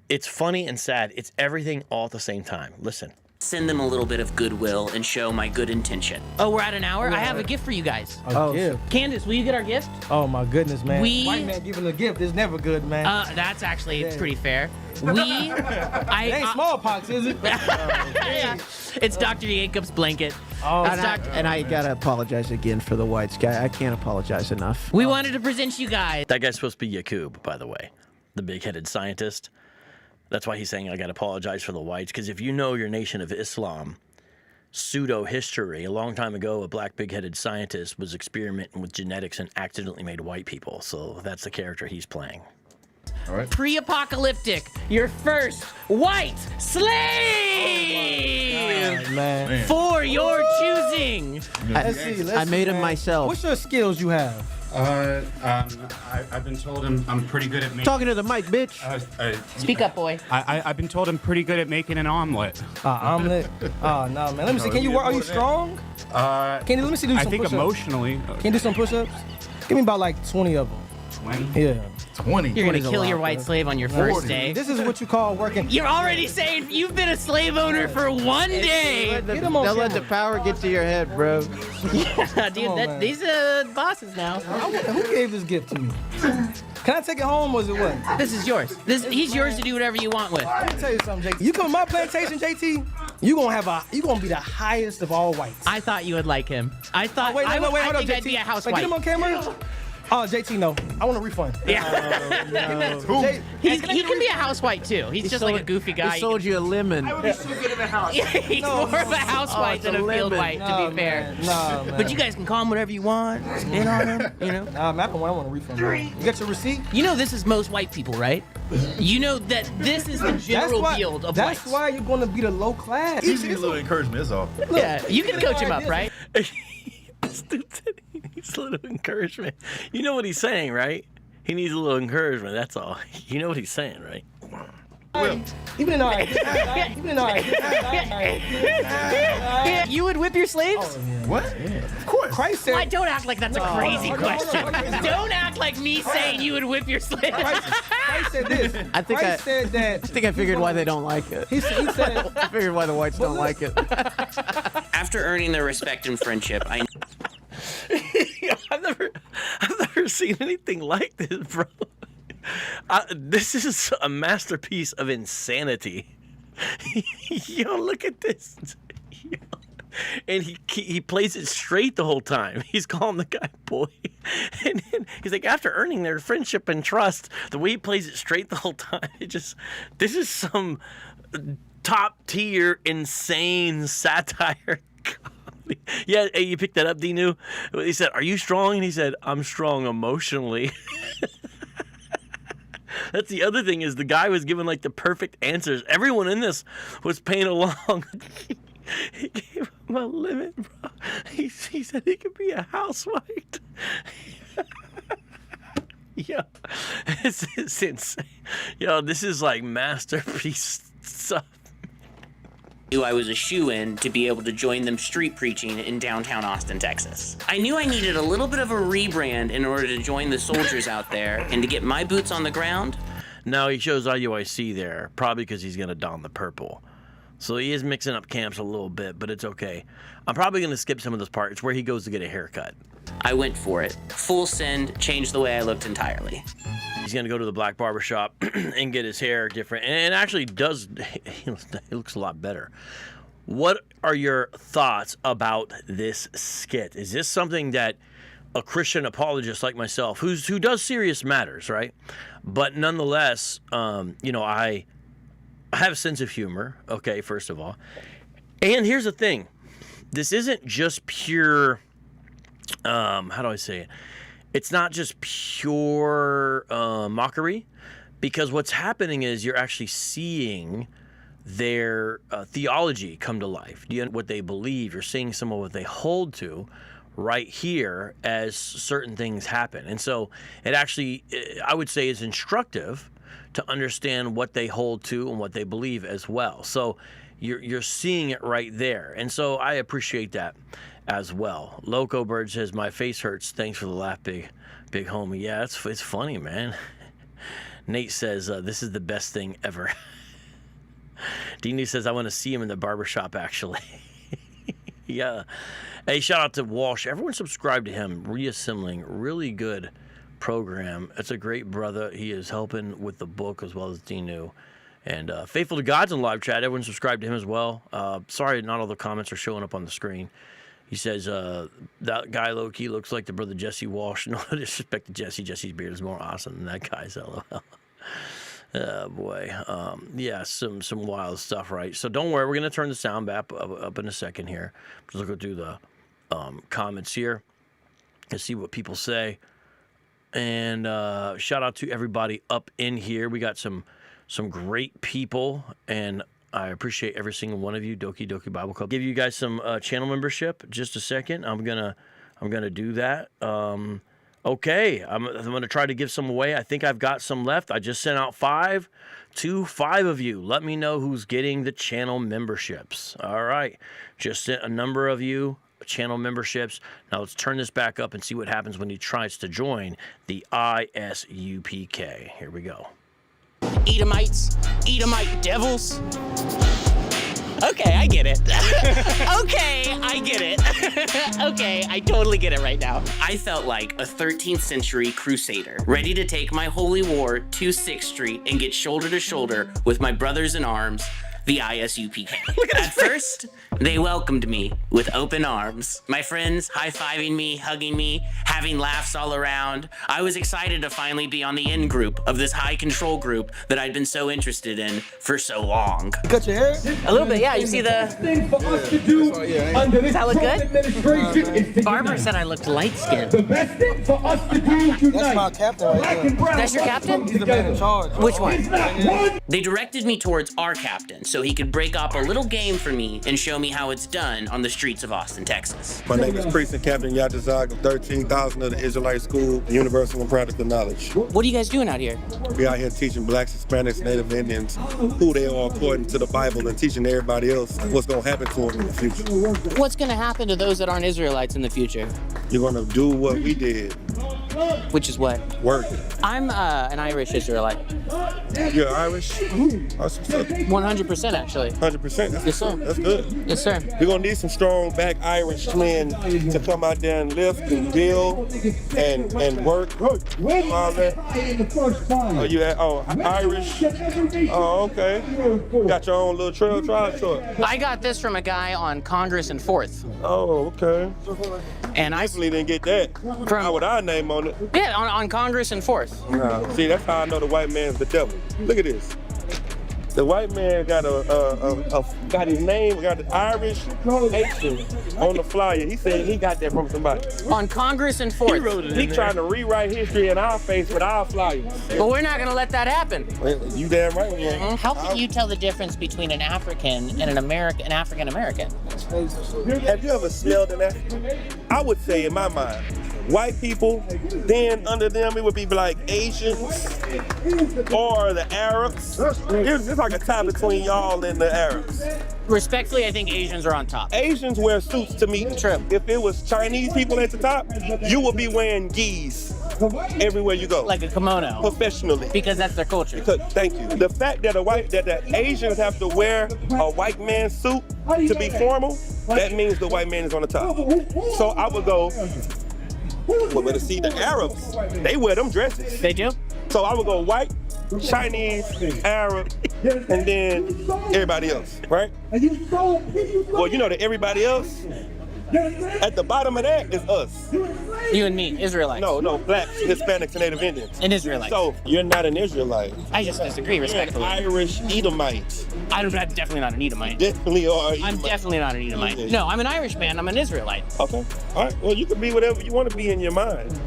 It's funny and sad. It's everything all at the same time. Listen. Send them a little bit of goodwill and show my good intention. Oh, we're at an hour? I have a gift for you guys. A gift? Candace, will you get our gift? Oh my goodness, man. White man giving a gift is never good, man. That's actually pretty fair. It ain't smallpox, is it? Yeah. It's Dr. Jacob's blanket. Oh, and I gotta apologize again for the whites guy. I can't apologize enough. We wanted to present you guys. That guy's supposed to be Yakub, by the way, the big-headed scientist. That's why he's saying I got to apologize for the whites. Because if you know your Nation of Islam pseudo history, a long time ago, a black big-headed scientist was experimenting with genetics and accidentally made white people. So that's the character he's playing. All right. Pre-apocalyptic, your first white slave Man. for your choosing. I made him myself. What's your skills you have? I've been told I'm pretty good at making. Talking to the mic, bitch. Speak up, boy. I've been told I'm pretty good at making an omelet. Omelet? Oh, no, man. Let me see. Can you work? Are you strong? Let me see. Do some I think push-ups. emotionally. Can you do some push-ups? Give me about like 20 of them. 20? Yeah. 20. You're gonna kill your white slave on your first day. This is what you call working. You're already saying you've been a slave owner for one day. Don't let the power get to your head, bro. Yeah, dude, these bosses now. Who gave this gift to me? Can I take it home or is it what? This is yours. He's yours to do whatever you want with. Let me tell you something, JT. You come to my plantation, JT, you gonna be the highest of all whites. I thought you would like him. I thought Wait, hold I up, think JT. I'd be a house Wait, white. get him on camera. Oh, JT, no. I want a refund. Yeah. He can be a house white too. He's just like a goofy guy. He sold you a lemon. I would be so good in the house. He's more of a house white than a field white, to be fair. Nah, man. But you guys can call him whatever you want. Spin on him, you know. Nah, man, I want a refund. Man. You got your receipt? You know this is most white people, right? You know that this is the general field of whites. That's why you're gonna be the low class. He needs a little encouragement, that's all. Yeah, you can coach him up, right? This dude said he needs a little encouragement. You know what he's saying, right? He needs a little encouragement, that's all. You know what he's saying, right? Even in our You would whip your slaves? What? Yeah. Of course. Christ said. Why, don't act like that's a crazy question. Don't act like me saying you would whip your slaves. Christ said this. I think Christ said that. I think I figured why they don't like it. He said. I figured why the whites don't like it. After earning their respect and friendship, I've never seen anything like this, bro. This is a masterpiece of insanity. Yo, look at this. Yo. And he plays it straight the whole time. He's calling the guy boy. And then he's like, after earning their friendship and trust, the way he plays it straight the whole time, this is some top tier insane satire comedy. Yeah, hey, you picked that up, Dinu? He said, are you strong? And he said, I'm strong emotionally. That's the other thing, is the guy was giving like the perfect answers. Everyone in this was paying along. He gave him a limit, bro. He said he could be a housewife. Yo, it's insane. Yo, this is like masterpiece stuff. knew I was a shoo-in to be able to join them street preaching in downtown Austin, Texas. I knew I needed a little bit of a rebrand in order to join the soldiers out there and to get my boots on the ground. Now he shows IUIC there, probably because he's going to don the purple. So he is mixing up camps a little bit, but it's okay. I'm probably going to skip some of those parts where he goes to get a haircut. I went for it. Full send, changed the way I looked entirely. He's going to go to the black barber shop and get his hair different. And it actually does, he looks a lot better. What are your thoughts about this skit? Is this something that a Christian apologist like myself, who does serious matters, right? But nonetheless, you know, I have a sense of humor, okay, first of all. And here's the thing. This isn't just pure, how do I say it? It's not just pure mockery, because what's happening is you're actually seeing their theology come to life. What they believe, you're seeing some of what they hold to right here as certain things happen. And so it actually, I would say, is instructive to understand what they hold to and what they believe as well. So you're seeing it right there. And so I appreciate that as well. Loco Bird says, my face hurts. Thanks for the laugh, big homie. Yeah, it's funny, man. Nate says, this is the best thing ever. Dini says, I want to see him in the barbershop, actually. Yeah. Hey, shout out to Walsh. Everyone subscribe to him. Reassembling. Really good program. It's a great brother. He is helping with the book as well as Dinu. And Faithful to God's in live chat. Everyone subscribe to him as well. Sorry, not all the comments are showing up on the screen. He says, that guy low-key looks like the brother Jesse Walsh. No disrespect to Jesse. Jesse's beard is more awesome than that guy's, LOL. Oh boy, yeah, some wild stuff, right? So don't worry, we're gonna turn the sound back up in a second here. Just look through the comments here and see what people say. And shout out to everybody up in here. We got some great people, and I appreciate every single one of you. Doki Doki Bible Club. Give you guys some channel membership. Just a second. I'm gonna do that. Okay, I'm gonna try to give some away. I think I've got some left. I just sent out 5 to 5 of you. Let me know who's getting the channel memberships. All right, just sent a number of you channel memberships. Now let's turn this back up and see what happens when he tries to join the ISUPK. Here we go. Edomites, Edomite devils. Okay, I get it. Okay, I get it. Okay, I totally get it right now. I felt like a 13th century crusader, ready to take my holy war to 6th Street and get shoulder to shoulder with my brothers in arms, the ISUPK. At first, they welcomed me with open arms. My friends high-fiving me, hugging me, having laughs all around. I was excited to finally be on the in group of this high control group that I'd been so interested in for so long. You cut your hair? A little bit, yeah. You see the... Thing for us to do under this Does that look good? administration is to Barber unite. said I looked light-skinned. The best thing for us to do is unite. That's my captain right Black there. and brown. That's your captain? He's the man in charge. Which one? It's not one. They directed me towards our captain so he could break up a little game for me and show me how it's done on the streets of Austin, Texas. My name is Precinct Captain Yatazag of 13,000 of the Israelite School, the Universal and Practical Knowledge. What are you guys doing out here? We out here teaching blacks, Hispanics, Native Indians who they are according to the Bible and teaching everybody else what's going to happen to them in the future. What's going to happen to those that aren't Israelites in the future? You're going to do what we did, Which is what? work. I'm an Irish Israelite. You're Irish? That's 100% actually. 100%. Yes, sir. That's good. Yes, sir. We're going to need some strong back Irish men to come out there and lift and build and work. All that. Oh, you Irish? Oh, okay. Got your own little trail tribe to it. I got this from a guy on Congress and 4th. Oh, okay. And I Definitely didn't get that. Not with our name on it. Yeah, on Congress and 4th. No. See, that's how I know the white man's the devil. Look at this. The white man got got his name, got the Irish nation on the flyer. He said he got that from somebody. On Congress and 4th. He trying to rewrite history in our face with our flyers. But we're not going to let that happen. Well, you damn right we ain't. How can you tell the difference between an African and an African American? Have you ever smelled an African? I would say in my mind, white people, then under them it would be like Asians or the Arabs. It's like a tie between y'all and the Arabs. Respectfully, I think Asians are on top. Asians wear suits to meet. True. If it was Chinese people at the top, you would be wearing gis everywhere you go. Like a kimono. Professionally. Because that's their culture. Thank you. The fact that the Asians have to wear a white man's suit to be formal, that means the white man is on the top. So I would go, well, to see the Arabs, they wear them dresses. They do? So I would go white, Chinese, Arab, and then everybody else, right? Well, you know that everybody else, at the bottom of that is us. You and me, Israelites. No, blacks, Hispanics, and Native Indians. An Israelite. So you're not an Israelite. I just disagree respectfully. You're an Irish Edomite. I'm definitely not an Edomite. Definitely are. I'm definitely not an Edomite. No, I'm an Irish man. I'm an Israelite. Okay. All right. Well, you can be whatever you want to be in your mind.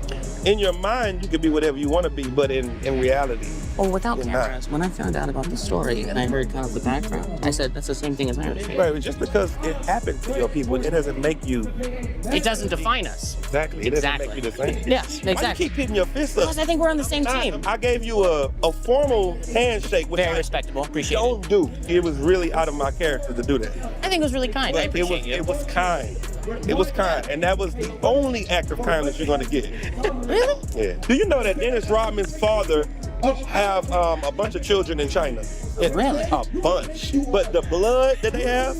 In your mind, you can be whatever you want to be, but in reality, Well, without you're cameras, when I found out about the story and I heard kind of the background, I said that's the same thing as Irish people. Right, just because it happened to your people, it doesn't make you. It doesn't define us. Exactly. It doesn't make you the same. Yes, exactly. Why you keep hitting your fists up? Because I think we're on the same team. I gave you a formal handshake. Which Very respectable. Appreciate it. Don't do. It was really out of my character to do that. I think it was really kind. I appreciate you. It was kind. It was kind, and that was the only act of kindness you're going to get. Really? Yeah. Do you know that Dennis Rodman's father have a bunch of children in China? Really? A bunch. But the blood that they have,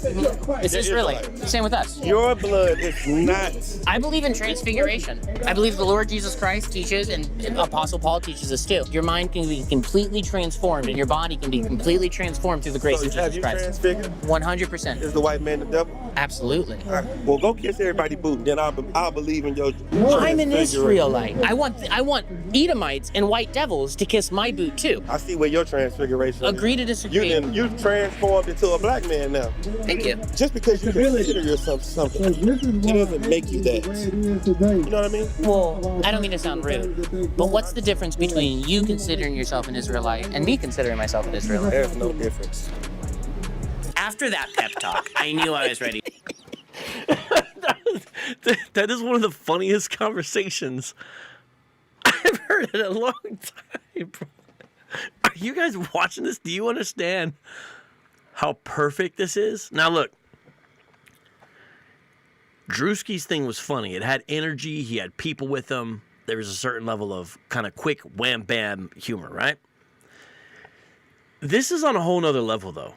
It's Israelite. Same with us. Your blood is not. I believe in transfiguration. I believe the Lord Jesus Christ teaches, and Apostle Paul teaches us too. Your mind can be completely transformed, and your body can be completely transformed through the grace of Have Jesus you Christ. transfigured? 100%. Is the white man the devil? Absolutely. All right. Well, go kiss everybody boot, then I'll believe in your. I'm an Israelite. I want Edomites and white devils to kiss kiss my boot too. I see where your transfiguration Agree to disagree. You transformed into a black man now. Thank you. Just because you consider yourself something, it doesn't make you that. You know what I mean? Well, I don't mean to sound rude, but what's the difference between you considering yourself an Israelite and me considering myself an Israelite? There's no difference. After that pep talk, I knew I was ready. That is one of the funniest conversations I've heard in a long time, bro. Are you guys watching this? Do you understand how perfect this is? Now, look. Drewski's thing was funny. It had energy. He had people with him. There was a certain level of kind of quick wham-bam humor, right? This is on a whole nother level, though.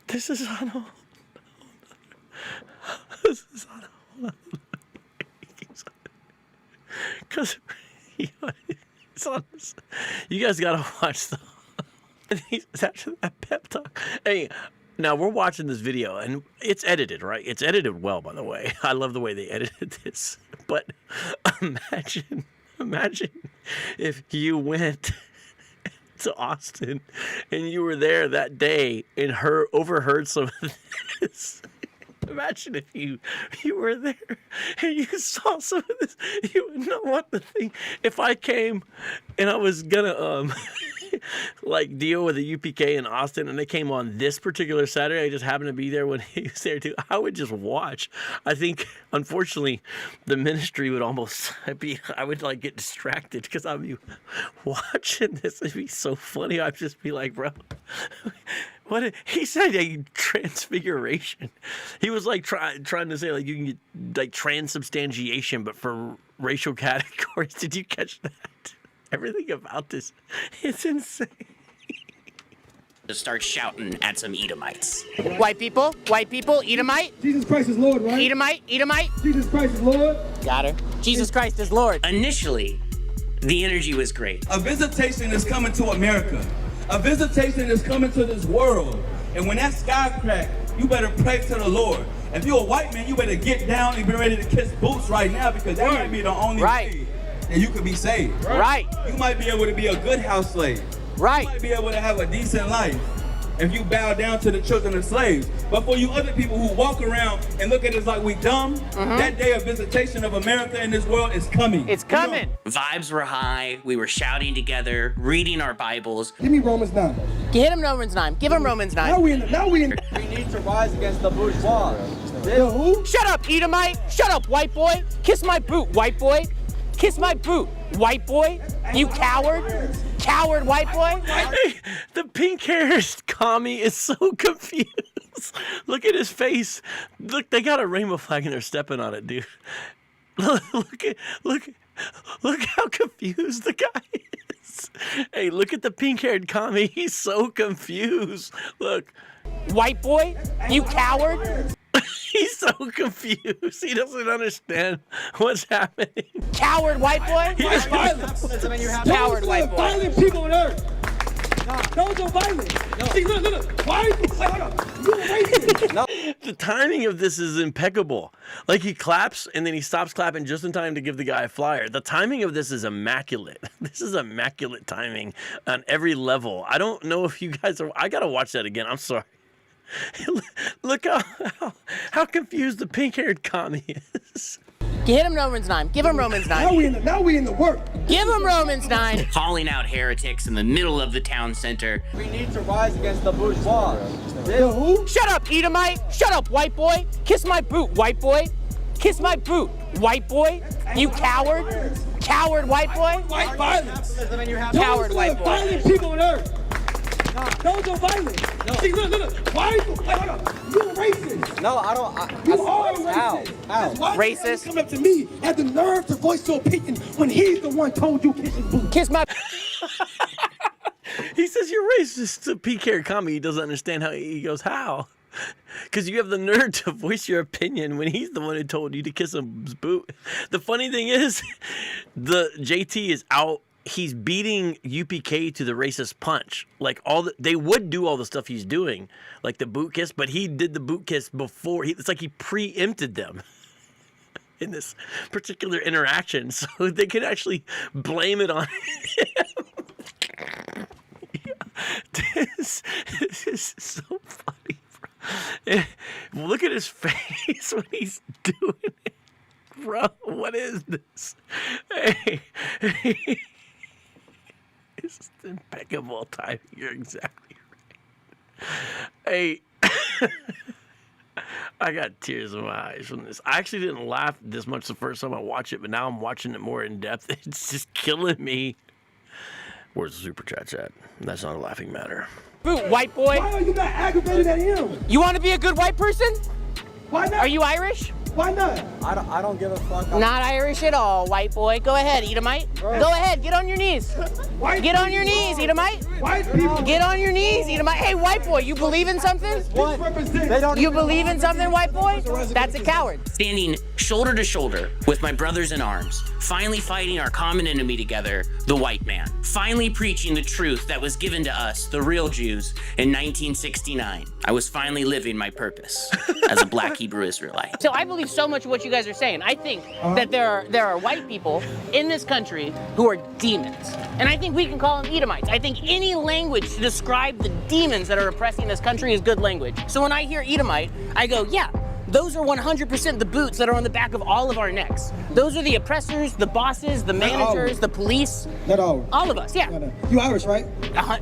This is on a whole because you guys gotta watch the after that pep talk. Hey, now we're watching this video and it's edited, right? It's edited well, by the way. I love the way they edited this. But imagine if you went to Austin and you were there that day and overheard some of this. Imagine if you were there and you saw some of this. You would know what the thing. If I came and I was gonna like deal with the UPK in Austin and they came on this particular Saturday, I just happened to be there when he was there too, I would just watch. I think unfortunately the ministry would almost I would like get distracted because I'd be watching this. It'd be so funny. I'd just be like, bro, what he said a transfiguration. He was like trying to say like you can get like transubstantiation, but for racial categories. Did you catch that? Everything about this, it's insane. To start shouting at some Edomites. White people, Edomite. Jesus Christ is Lord, right? Edomite. Jesus Christ is Lord. Got her. Jesus Christ is Lord. Initially, the energy was great. A visitation is coming to America. A visitation is coming to this world. And when that sky crack, you better pray to the Lord. If you're a white man, you better get down and be ready to kiss boots right now because that might be the only way that you could be saved. Right. You might be able to be a good house slave. Right. You might be able to have a decent life if you bow down to the children of slaves. But for you other people who walk around and look at us like we dumb, that day of visitation of America in this world is coming. It's coming. Vibes were high. We were shouting together, reading our Bibles. Give me Romans 9. Get him Romans 9. Give him Romans 9. Now we in We need to rise against the bourgeois. who? Shut up, Edomite. Shut up, white boy. Kiss my boot, white boy. Kiss my boot, white boy. You coward. Coward, white boy. The pink-haired commie is so confused. Look at his face. Look, they got a rainbow flag and they're stepping on it, dude. Look how confused the guy is. Hey, look at the pink-haired commie. He's so confused. Look. White boy, you coward. He's so confused. He doesn't understand what's happening. Coward, white boy. Coward, white boy. Violent people on earth. Those are violent. No. See, look. Why? Hold up. You're racist. No. The timing of this is impeccable. Like he claps and then he stops clapping just in time to give the guy a flyer. The timing of this is immaculate. This is immaculate timing on every level. I don't know if you guys are. I gotta watch that again. I'm sorry. Look how confused the pink-haired commie is. Get him Romans 9. Give him Romans 9. Now we in the work. Give him Romans 9. Calling out heretics in the middle of the town center. We need to rise against the bourgeois. Who? Shut up, Edomite. Shut up, white boy. Kiss my boot, white boy. Kiss my boot, white boy. You coward. Coward, white boy. White violence. Coward, white boy. Violent people on earth. Those are violent. No. See, look. Why? Hold up. You're racist. No, I don't. You are racist. How? Why Racist. Come up to me, had the nerve to voice your opinion when he's the one told you kiss his booty. Kiss my. He says you're racist. The pink-haired commie, he doesn't understand how. He goes, how? Because you have the nerve to voice your opinion when he's the one who told you to kiss his boot. The funny thing is, the JT is out. He's beating UPK to the racist punch. Like they would do all the stuff he's doing, like the boot kiss, but he did the boot kiss before. It's like he preempted them. in this particular interaction, so they can actually blame it on him. This is so funny, bro. Look at his face when he's doing it, bro. What is this? Hey. It's impeccable timing. You're exactly right. Hey, I got tears in my eyes from this. I actually didn't laugh this much the first time I watched it, but now I'm watching it more in depth. It's just killing me. Where's the super chat at? That's not a laughing matter. Boot, white boy. Why are you not aggravated at him? You want to be a good white person? Why not? Are you Irish? Why not? I don't give a fuck. Not Irish at all, white boy. Go ahead, Edomite. Go ahead, get on your knees. Get on your knees, Edomite. White people. Get on your knees, Edomite. Hey, white boy, you believe in something? What? They don't You believe in something, white boy? That's a coward. Standing shoulder to shoulder with my brothers in arms, finally fighting our common enemy together, the white man. Finally preaching the truth that was given to us, the real Jews, in 1969. I was finally living my purpose as a black Hebrew Israelite. So I believe so much of what you guys are saying. I think that there are white people in this country who are demons. And I think we can call them Edomites. I think any language to describe the demons that are oppressing this country is good language. So when I hear Edomite, I go, yeah, those are 100% the boots that are on the back of all of our necks. Those are the oppressors, the bosses, the managers, the police. Not all. All of us, yeah. You Irish, right?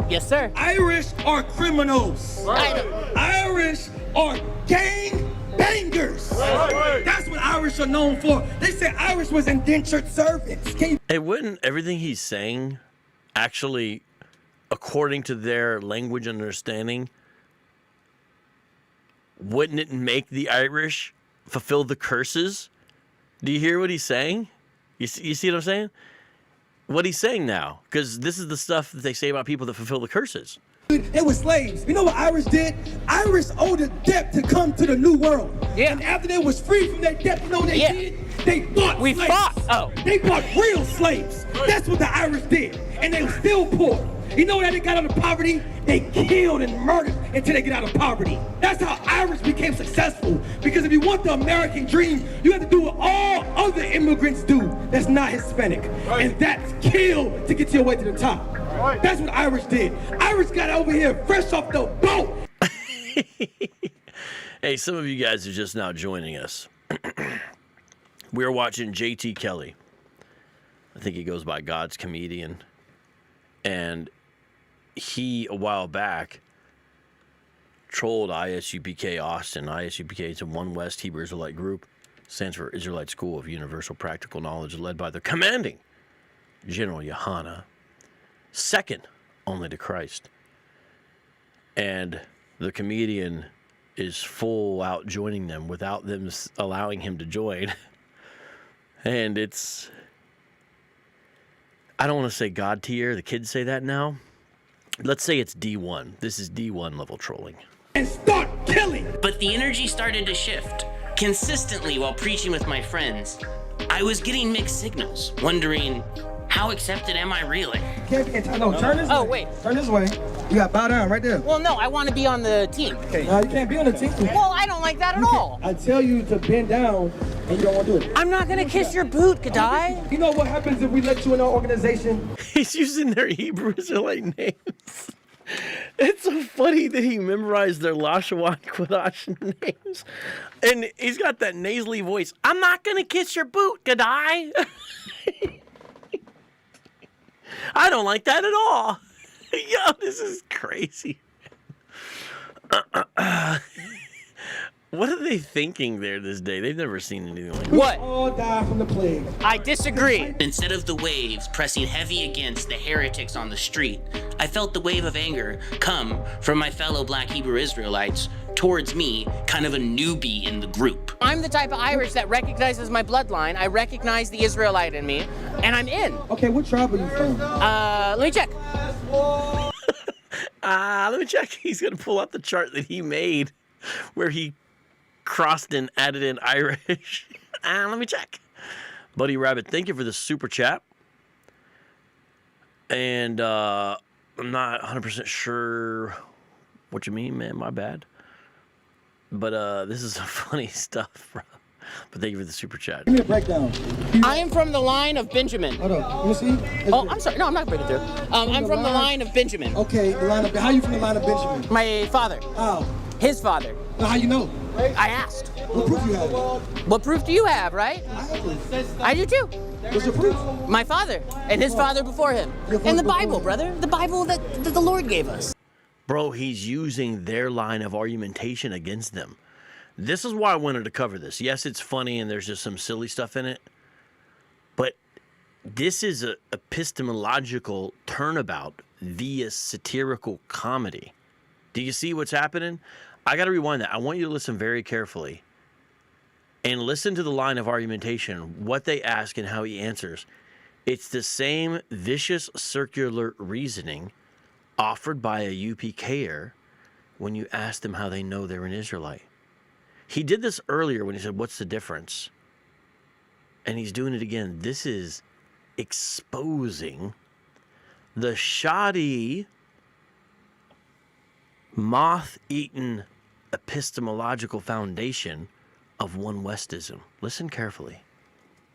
Yes, sir. Irish are criminals. Irish are gang bangers. That's what Irish are known for. They say Irish was indentured servants. Hey, wouldn't everything he's saying actually, according to their language understanding, wouldn't it make the Irish fulfill the curses? Do you hear what he's saying? You see what I'm saying? What he's saying now, because this is the stuff that they say about people that fulfill the curses. They were slaves. You know what Irish did? Irish owed a debt to come to the new world. Yeah. And after they was free from that debt, you know what they did? They bought slaves. They bought real slaves. That's what the Irish did. And they were still poor. You know how they got out of poverty? They killed and murdered until they get out of poverty. That's how Irish became successful. Because if you want the American dream, you have to do what all other immigrants do that's not Hispanic. And that's kill to get your way to the top. That's what Irish did. Irish got over here fresh off the boat. Hey, some of you guys are just now joining us. We're watching JT Kelly. I think he goes by God's Comedian. And he, a while back, trolled ISUPK Austin. ISUPK is a One West Hebrew Israelite group. Stands for Israelite School of Universal Practical Knowledge, led by the commanding General Yohana, second only to Christ. And the comedian is full out joining them without them allowing him to join. And it's, I don't want to say God tier. The kids say that now. Let's say it's D1. This is D1 level trolling. And start killing. But the energy started to shift. Consistently while preaching with my friends, I was getting mixed signals, wondering, how accepted am I really? Can't be no, turn this way. Oh, wait. Turn this way. You got bow down right there. Well, no, I want to be on the team. Okay. No, you can't be on the team. Well, I don't like that at all. I tell you to bend down, and you don't want to do it. I'm not going to kiss your boot, Gadai. You know what happens if we let you in our organization? He's using their Hebrew Israelite names. It's so funny that he memorized their Lashawan Kodash names. And he's got that nasally voice. I'm not going to kiss your boot, Gadai. I don't like that at all. Yo, this is crazy. What are they thinking there this day? They've never seen anything like that. What? All die from the plague. I disagree. Instead of the waves pressing heavy against the heretics on the street, I felt the wave of anger come from my fellow black Hebrew Israelites towards me, kind of a newbie in the group. I'm the type of Irish that recognizes my bloodline. I recognize the Israelite in me, and I'm in. Okay, what tribe are you from? Let me check. Let me check. He's going to pull out the chart that he made where he crossed and added in Irish. Let me check. Buddy Rabbit, thank you for the super chat. And I'm not 100% sure what you mean, man. My bad. But this is some funny stuff, bro. But thank you for the super chat. Give me a breakdown. I am from the line of Benjamin. Hold on. Let me see. Oh, I'm sorry. No, I'm not breaking through. I'm from the line of Benjamin. Okay, the line of. How you from the line of Benjamin? My father. How? His father. How you know? I asked. What proof you have? What proof do you have, right? I have proof. I do too. What's your proof? My father and his father before him. In the Bible, brother. The Bible that the Lord gave us. Bro, he's using their line of argumentation against them. This is why I wanted to cover this. Yes, it's funny and there's just some silly stuff in it. But this is an epistemological turnabout via satirical comedy. Do you see what's happening? I got to rewind that. I want you to listen very carefully and listen to the line of argumentation, what they ask and how he answers. It's the same vicious circular reasoning offered by a UPKer when you ask them how they know they're an Israelite. He did this earlier when he said, what's the difference? And he's doing it again. This is exposing the shoddy, moth-eaten epistemological foundation of one Westism. Listen carefully.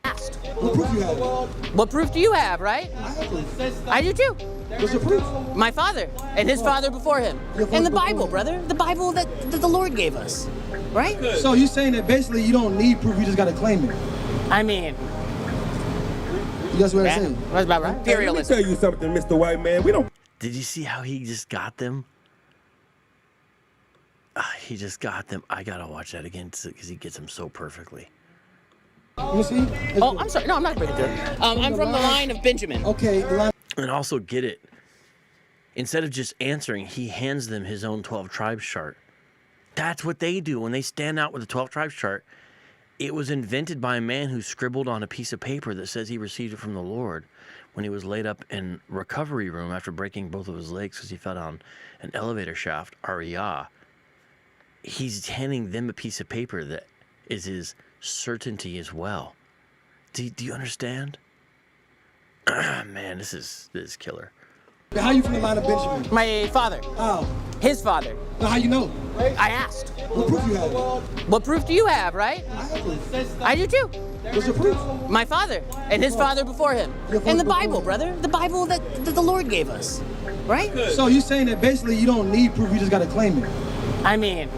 What proof you have? What proof do you have, right? I have proof. I do too. What's your proof? My father and his father before him. In the Bible, brother. The Bible that the Lord gave us. Right? So you're saying that basically you don't need proof, you just gotta claim it. I mean, that's what I'm saying. That's about right. Hey, let me tell you something, Mr. White Man. We don't. Did you see how he just got them? He just got them. I gotta watch that again because he gets them so perfectly. Let me see. Oh, I'm sorry. No, I'm not breaking through. I'm from the line of Benjamin. Okay, the line. And also get it. Instead of just answering, he hands them his own 12 tribes chart. That's what they do when they stand out with the 12 tribes chart. It was invented by a man who scribbled on a piece of paper that says he received it from the Lord when he was laid up in recovery room after breaking both of his legs because he fell down an elevator shaft, REA. He's handing them a piece of paper that is his certainty as well. Do you understand? Man, this is killer. How you from the line of Benjamin? My father. How? His father. How you know? I asked. What proof you have? What proof do you have, right? I have proof. I do too. What's your proof? My father and his father before him. In the Bible, brother. The Bible that the Lord gave us. Right? So you're saying that basically you don't need proof, you just gotta claim it. I mean,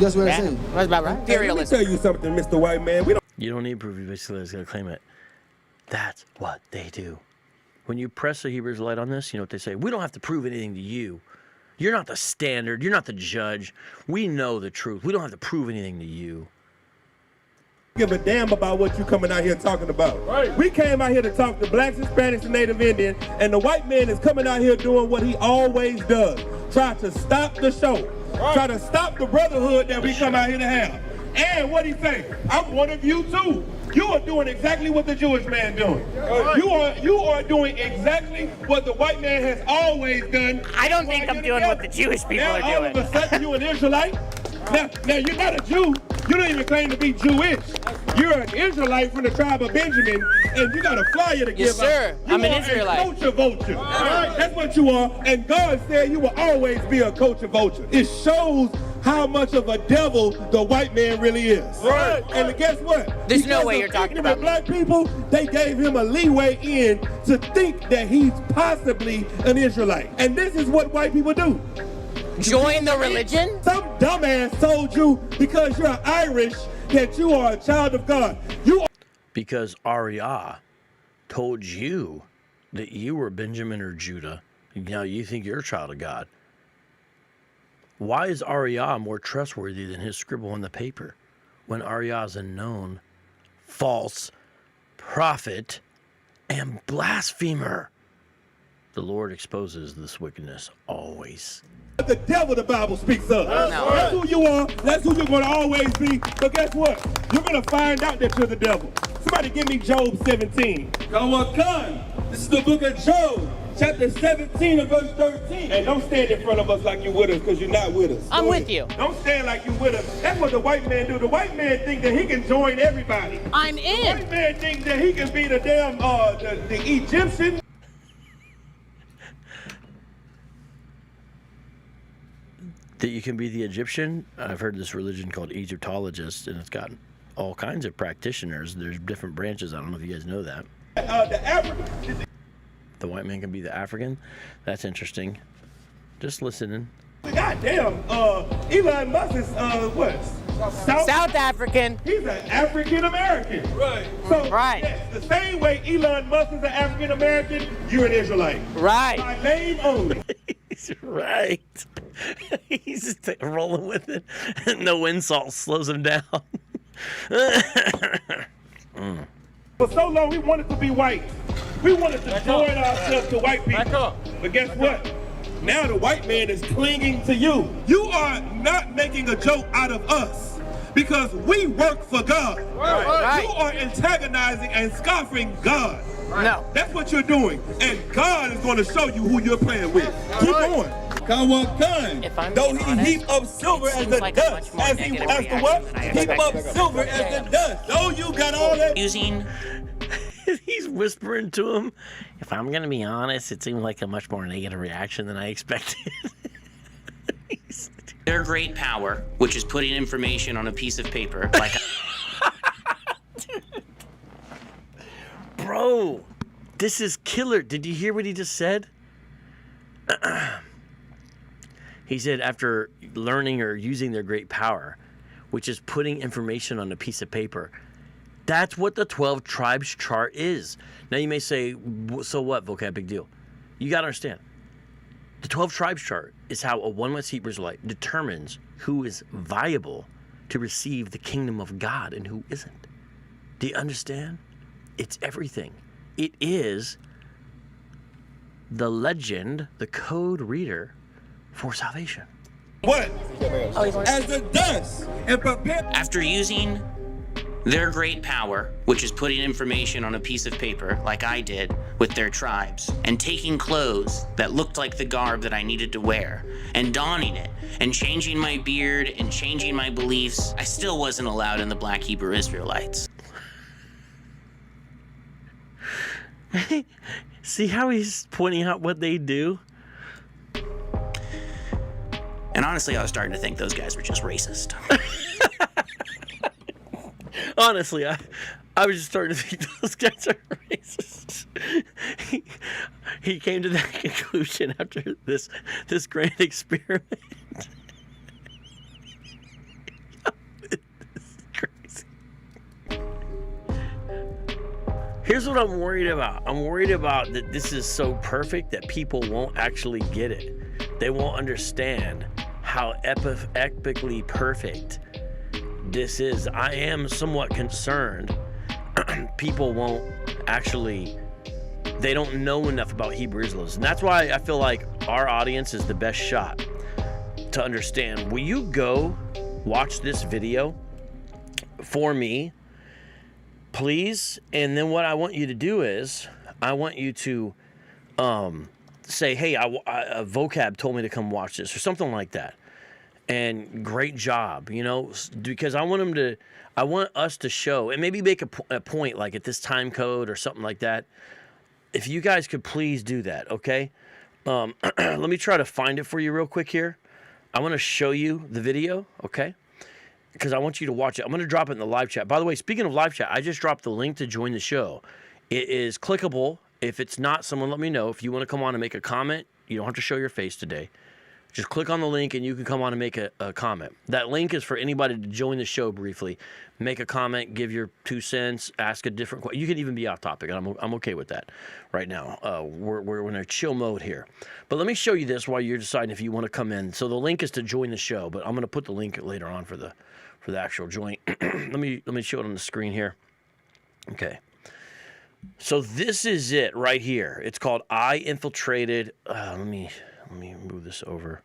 that's what I'm saying. That's about right. Hey, let me tell you something, Mr. White Man. We don't. You don't need proof, you basically just gotta claim it. That's what they do. When you press a Hebrew Israelite on this, you know what they say? We don't have to prove anything to you. You're not the standard. You're not the judge. We know the truth. We don't have to prove anything to you. Give a damn about what you coming out here talking about. Right. We came out here to talk to blacks, Hispanics, and Native Indians, and the white man is coming out here doing what he always does. Try to stop the show. Right. Try to stop the brotherhood that we come out here to have. And what he say? I'm one of you too. You are doing exactly what the Jewish man doing. Right. You are doing exactly what the white man has always done. I don't think I'm doing what the Jewish people are doing. All of a sudden you an Israelite? Now you're not a Jew. You don't even claim to be Jewish. You're an Israelite from the tribe of Benjamin, and you got a flyer to give Yes, sir. out. I'm an Israelite. Culture vulture. Right. That's what you are. And God said you will always be a culture vulture. It shows how much of a devil the white man really is. Right. And guess what? There's Because no way you're talking about black people, they gave him a leeway in to think that he's possibly an Israelite. And this is what white people do. Join the religion? Some dumbass told you because you're Irish that you are a child of God. You are because Ariah told you that you were Benjamin or Judah. Now you think you're a child of God. Why is Ariah more trustworthy than his scribble on the paper when Ariah is a known false prophet and blasphemer? The Lord exposes this wickedness always. the devil the Bible speaks of. No. That's who you are. That's who you're going to always be. But guess what? You're going to find out that you're the devil. Somebody give me Job 17. This is the book of Job, chapter 17 and verse 13. And don't stand in front of us like you're with us, because you're not with us. I'm with you. Don't stand like you're with us. That's what the white man do. The white man think that he can join everybody. I'm in. The white man thinks that he can be the damn, the Egyptian. that you can be the Egyptian. I've heard this religion called Egyptologist, and it's got all kinds of practitioners. There's different branches. I don't know if you guys know that. The white man can be the African. That's interesting. Just listening. Goddamn, Elon Musk is what? South African. He's an African American. Right. So right. Yes, the same way Elon Musk is an African American, you're an Israelite. Right. By name only. He's right. He's just rolling with it. No insult slows him down. For so long, we wanted to be white. We wanted to join ourselves to white people. But guess what? Now the white man is clinging to you. You are not making a joke out of us because we work for God. Right. You are antagonizing and scoffing God. No. That's what you're doing. And God is going to show you who you're playing with. Keep going. If I'm Though being he honest, heap up silver it as seems the like a dust, much more as he negative as the reaction what? than I Heap up expected. silver as the dust. Though you got all that. Using He's whispering to him. If I'm going to be honest, it seemed like a much more negative reaction than I expected. their great power, which is putting information on a piece of paper, like Bro, this is killer. Did you hear what he just said? He said after learning or using their great power, which is putting information on a piece of paper. That's what the 12 tribes chart is. Now you may say, so what, Vocab, big deal? You got to understand. The 12 tribes chart is how a one West Hebrew Israelite determines who is viable to receive the kingdom of God and who isn't. Do you understand? It's everything. It is the legend, the code reader for salvation. What? As the dust and prepare. after using their great power, which is putting information on a piece of paper, like I did with their tribes, and taking clothes that looked like the garb that I needed to wear, and donning it, and changing my beard, and changing my beliefs, I still wasn't allowed in the Black Hebrew Israelites. See how he's pointing out what they do? And honestly, I was starting to think those guys were just racist. Honestly, I was just starting to think those guys are racist. He came to that conclusion after this grand experiment. This is crazy. Here's what I'm worried about. I'm worried about that this is so perfect that people won't actually get it. They won't understand how epically perfect this is. I am somewhat concerned people won't actually, they don't know enough about Hebrew Israelism. And that's why I feel like our audience is the best shot to understand. Will you go watch this video for me, please? And then what I want you to do is, I want you to say, hey, Vocab told me to come watch this, or something like that. And great job, you know, because I want us to show, and maybe make a point, like at this time code or something like that. If you guys could please do that, okay? Let me try to find it for you real quick here. I want to show you the video, okay? Because I want you to watch it. I'm going to drop it in the live chat. By the way, speaking of live chat, I just dropped the link to join the show. It is clickable. If it's not, someone let me know. If you want to come on and make a comment, you don't have to show your face today. Just click on the link and you can come on and make a comment. That link is for anybody to join the show briefly. Make a comment, give your 2 cents, ask a different question. You can even be off topic. I'm okay with that right now. We're in a chill mode here. But let me show you this while you're deciding if you want to come in. So the link is to join the show, but I'm going to put the link later on for the actual join. let me show it on the screen here. Okay. So this is it right here. It's called I Infiltrated. Let me move this over.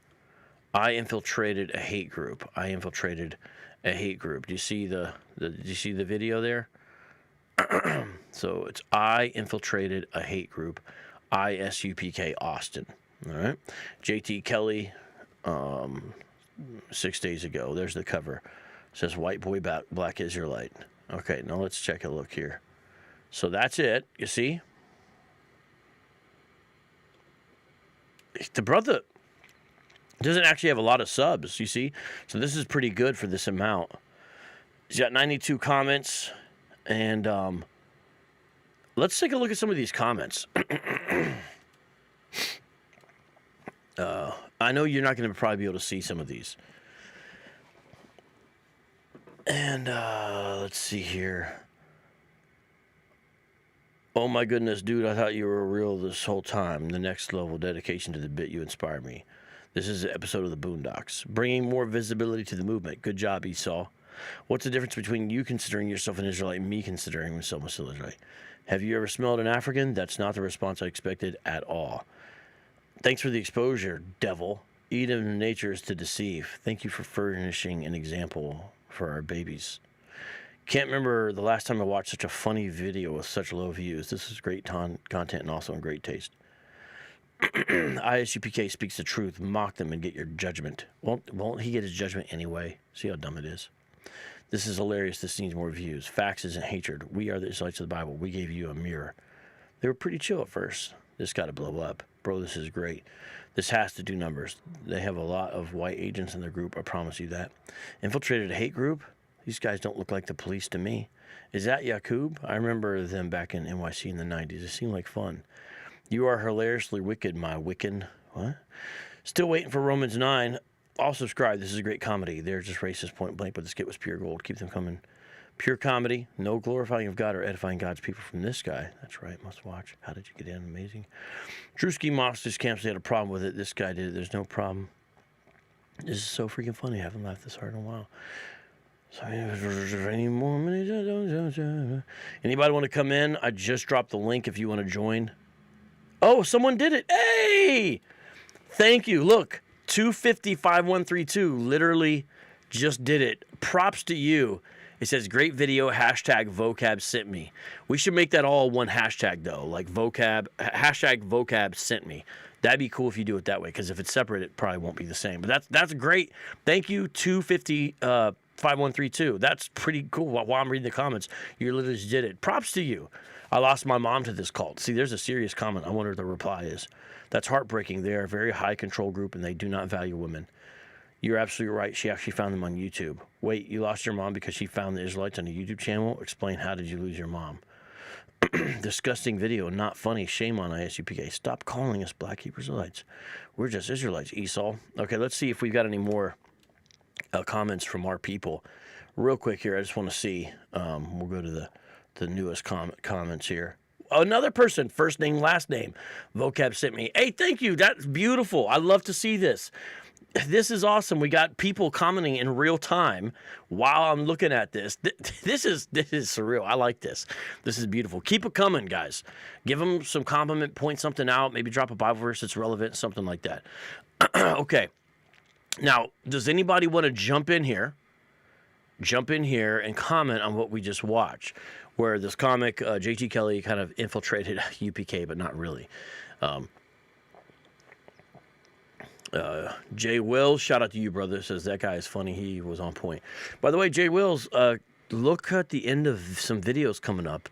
I infiltrated a hate group. I infiltrated a hate group. Do you see the video there? So it's I infiltrated a hate group. ISUPK Austin. All right. JT Kelly, 6 days ago. There's the cover. It says white boy black Israelite. Okay, now let's check a look here. So that's it. You see? The brother, Doesn't actually have a lot of subs, you see? So this is pretty good for this amount. He's got 92 comments. And let's take a look at some of these comments. I know you're not going to probably be able to see some of these. And let's see here. Oh my goodness, dude, I thought you were real this whole time. The next level dedication to the bit, you inspire me. This is an episode of the Boondocks. Bringing more visibility to the movement. Good job, Esau. What's the difference between you considering yourself an Israelite and me considering myself an Israelite? Have you ever smelled an African? That's not the response I expected at all. Thanks for the exposure, devil. Edom nature is to deceive. Thank you for furnishing an example for our babies. Can't remember the last time I watched such a funny video with such low views. This is great content and also in great taste. ISUPK speaks the truth. Mock them and get your judgment. Won't he get his judgment anyway? See how dumb it is. This is hilarious. This needs more views. Facts isn't hatred. We are the Israelites of the Bible. We gave you a mirror. They were pretty chill at first. This got to blow up. Bro, this is great. This has to do numbers. They have a lot of white agents in their group. I promise you that. Infiltrated a hate group? These guys don't look like the police to me. Is that Yakub? I remember them back in NYC in the 90s. It seemed like fun. You are hilariously wicked, my Wiccan. What? Still waiting for Romans 9. I'll subscribe. This is a great comedy. They're just racist point blank, but the skit was pure gold. Keep them coming. Pure comedy. No glorifying of God or edifying God's people from this guy. That's right. Must watch. How did you get in? Amazing. Drewski Monsters Camps, they had a problem with it. This guy did it. There's no problem. This is so freaking funny. I haven't laughed this hard in a while. Any more minutes? Anybody want to come in? I just dropped the link if you want to join. Oh, someone did it. Hey! Thank you. Look, 250-5132 literally just did it. Props to you. It says, great video, hashtag vocab sent me. We should make that all one hashtag, though. Like vocab, hashtag vocab sent me. That'd be cool if you do it that way, because if it's separate, it probably won't be the same. But that's great. Thank you, 250-5132. That's pretty cool. While I'm reading the comments, you literally just did it. Props to you. I lost my mom to this cult. See, there's a serious comment. I wonder what the reply is. That's heartbreaking. They are a very high control group, and they do not value women. You're absolutely right. She actually found them on YouTube. Wait, you lost your mom because she found the Israelites on a YouTube channel? Explain, how did you lose your mom? Disgusting video, not funny. Shame on ISUPK. Stop calling us Black Hebrew Israelites. We're just Israelites, Esau. Okay, let's see if we've got any more comments from our people. Real quick here, I just want to see. We'll go to the newest comments here. Another person, first name, last name. Vocab sent me. Hey, thank you. That's beautiful. I love to see this. This is awesome. We got people commenting in real time while I'm looking at this. This is surreal. I like this. This is beautiful. Keep it coming, guys. Give them some compliment, point something out, maybe drop a Bible verse that's relevant, something like that. Okay. Now, does anybody want to jump in here and comment on what we just watched, where this comic, J.T. Kelly, kind of infiltrated UPK, but not really. Jay Wills, shout out to you, brother. Says that guy is funny. He was on point. By the way, Jay Wills, look at the end of some videos coming up.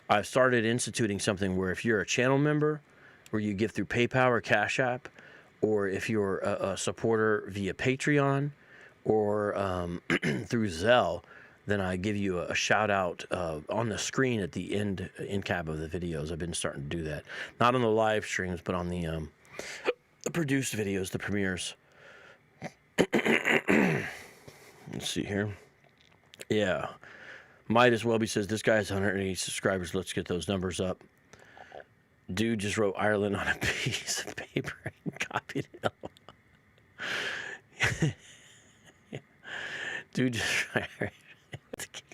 I've started instituting something where if you're a channel member, where you give through PayPal or CASHAPP, or if you're a supporter via Patreon or through Zelle, then I give you a shout out on the screen at the end cap of the videos. I've been starting to do that, not on the live streams, but on the produced videos, the premieres. Let's see here. Yeah, might as well be says this guy has 180 subscribers. Let's get those numbers up. Dude just wrote Ireland on a piece of paper and copied it. Dude just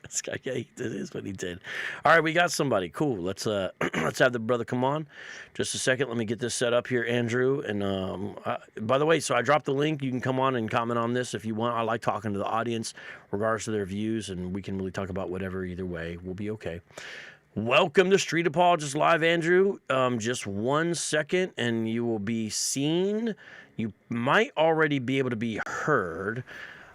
this guy, yeah, that is what he did. All right, we got somebody. Cool. Let's have the brother come on. Just a second. Let me get this set up here, Andrew. And by the way, so I dropped the link. You can come on and comment on this if you want. I like talking to the audience, regardless of their views, and we can really talk about whatever either way. We'll be okay. Welcome to Street Apologist Live, Andrew. Just 1 second, and you will be seen. You might already be able to be heard.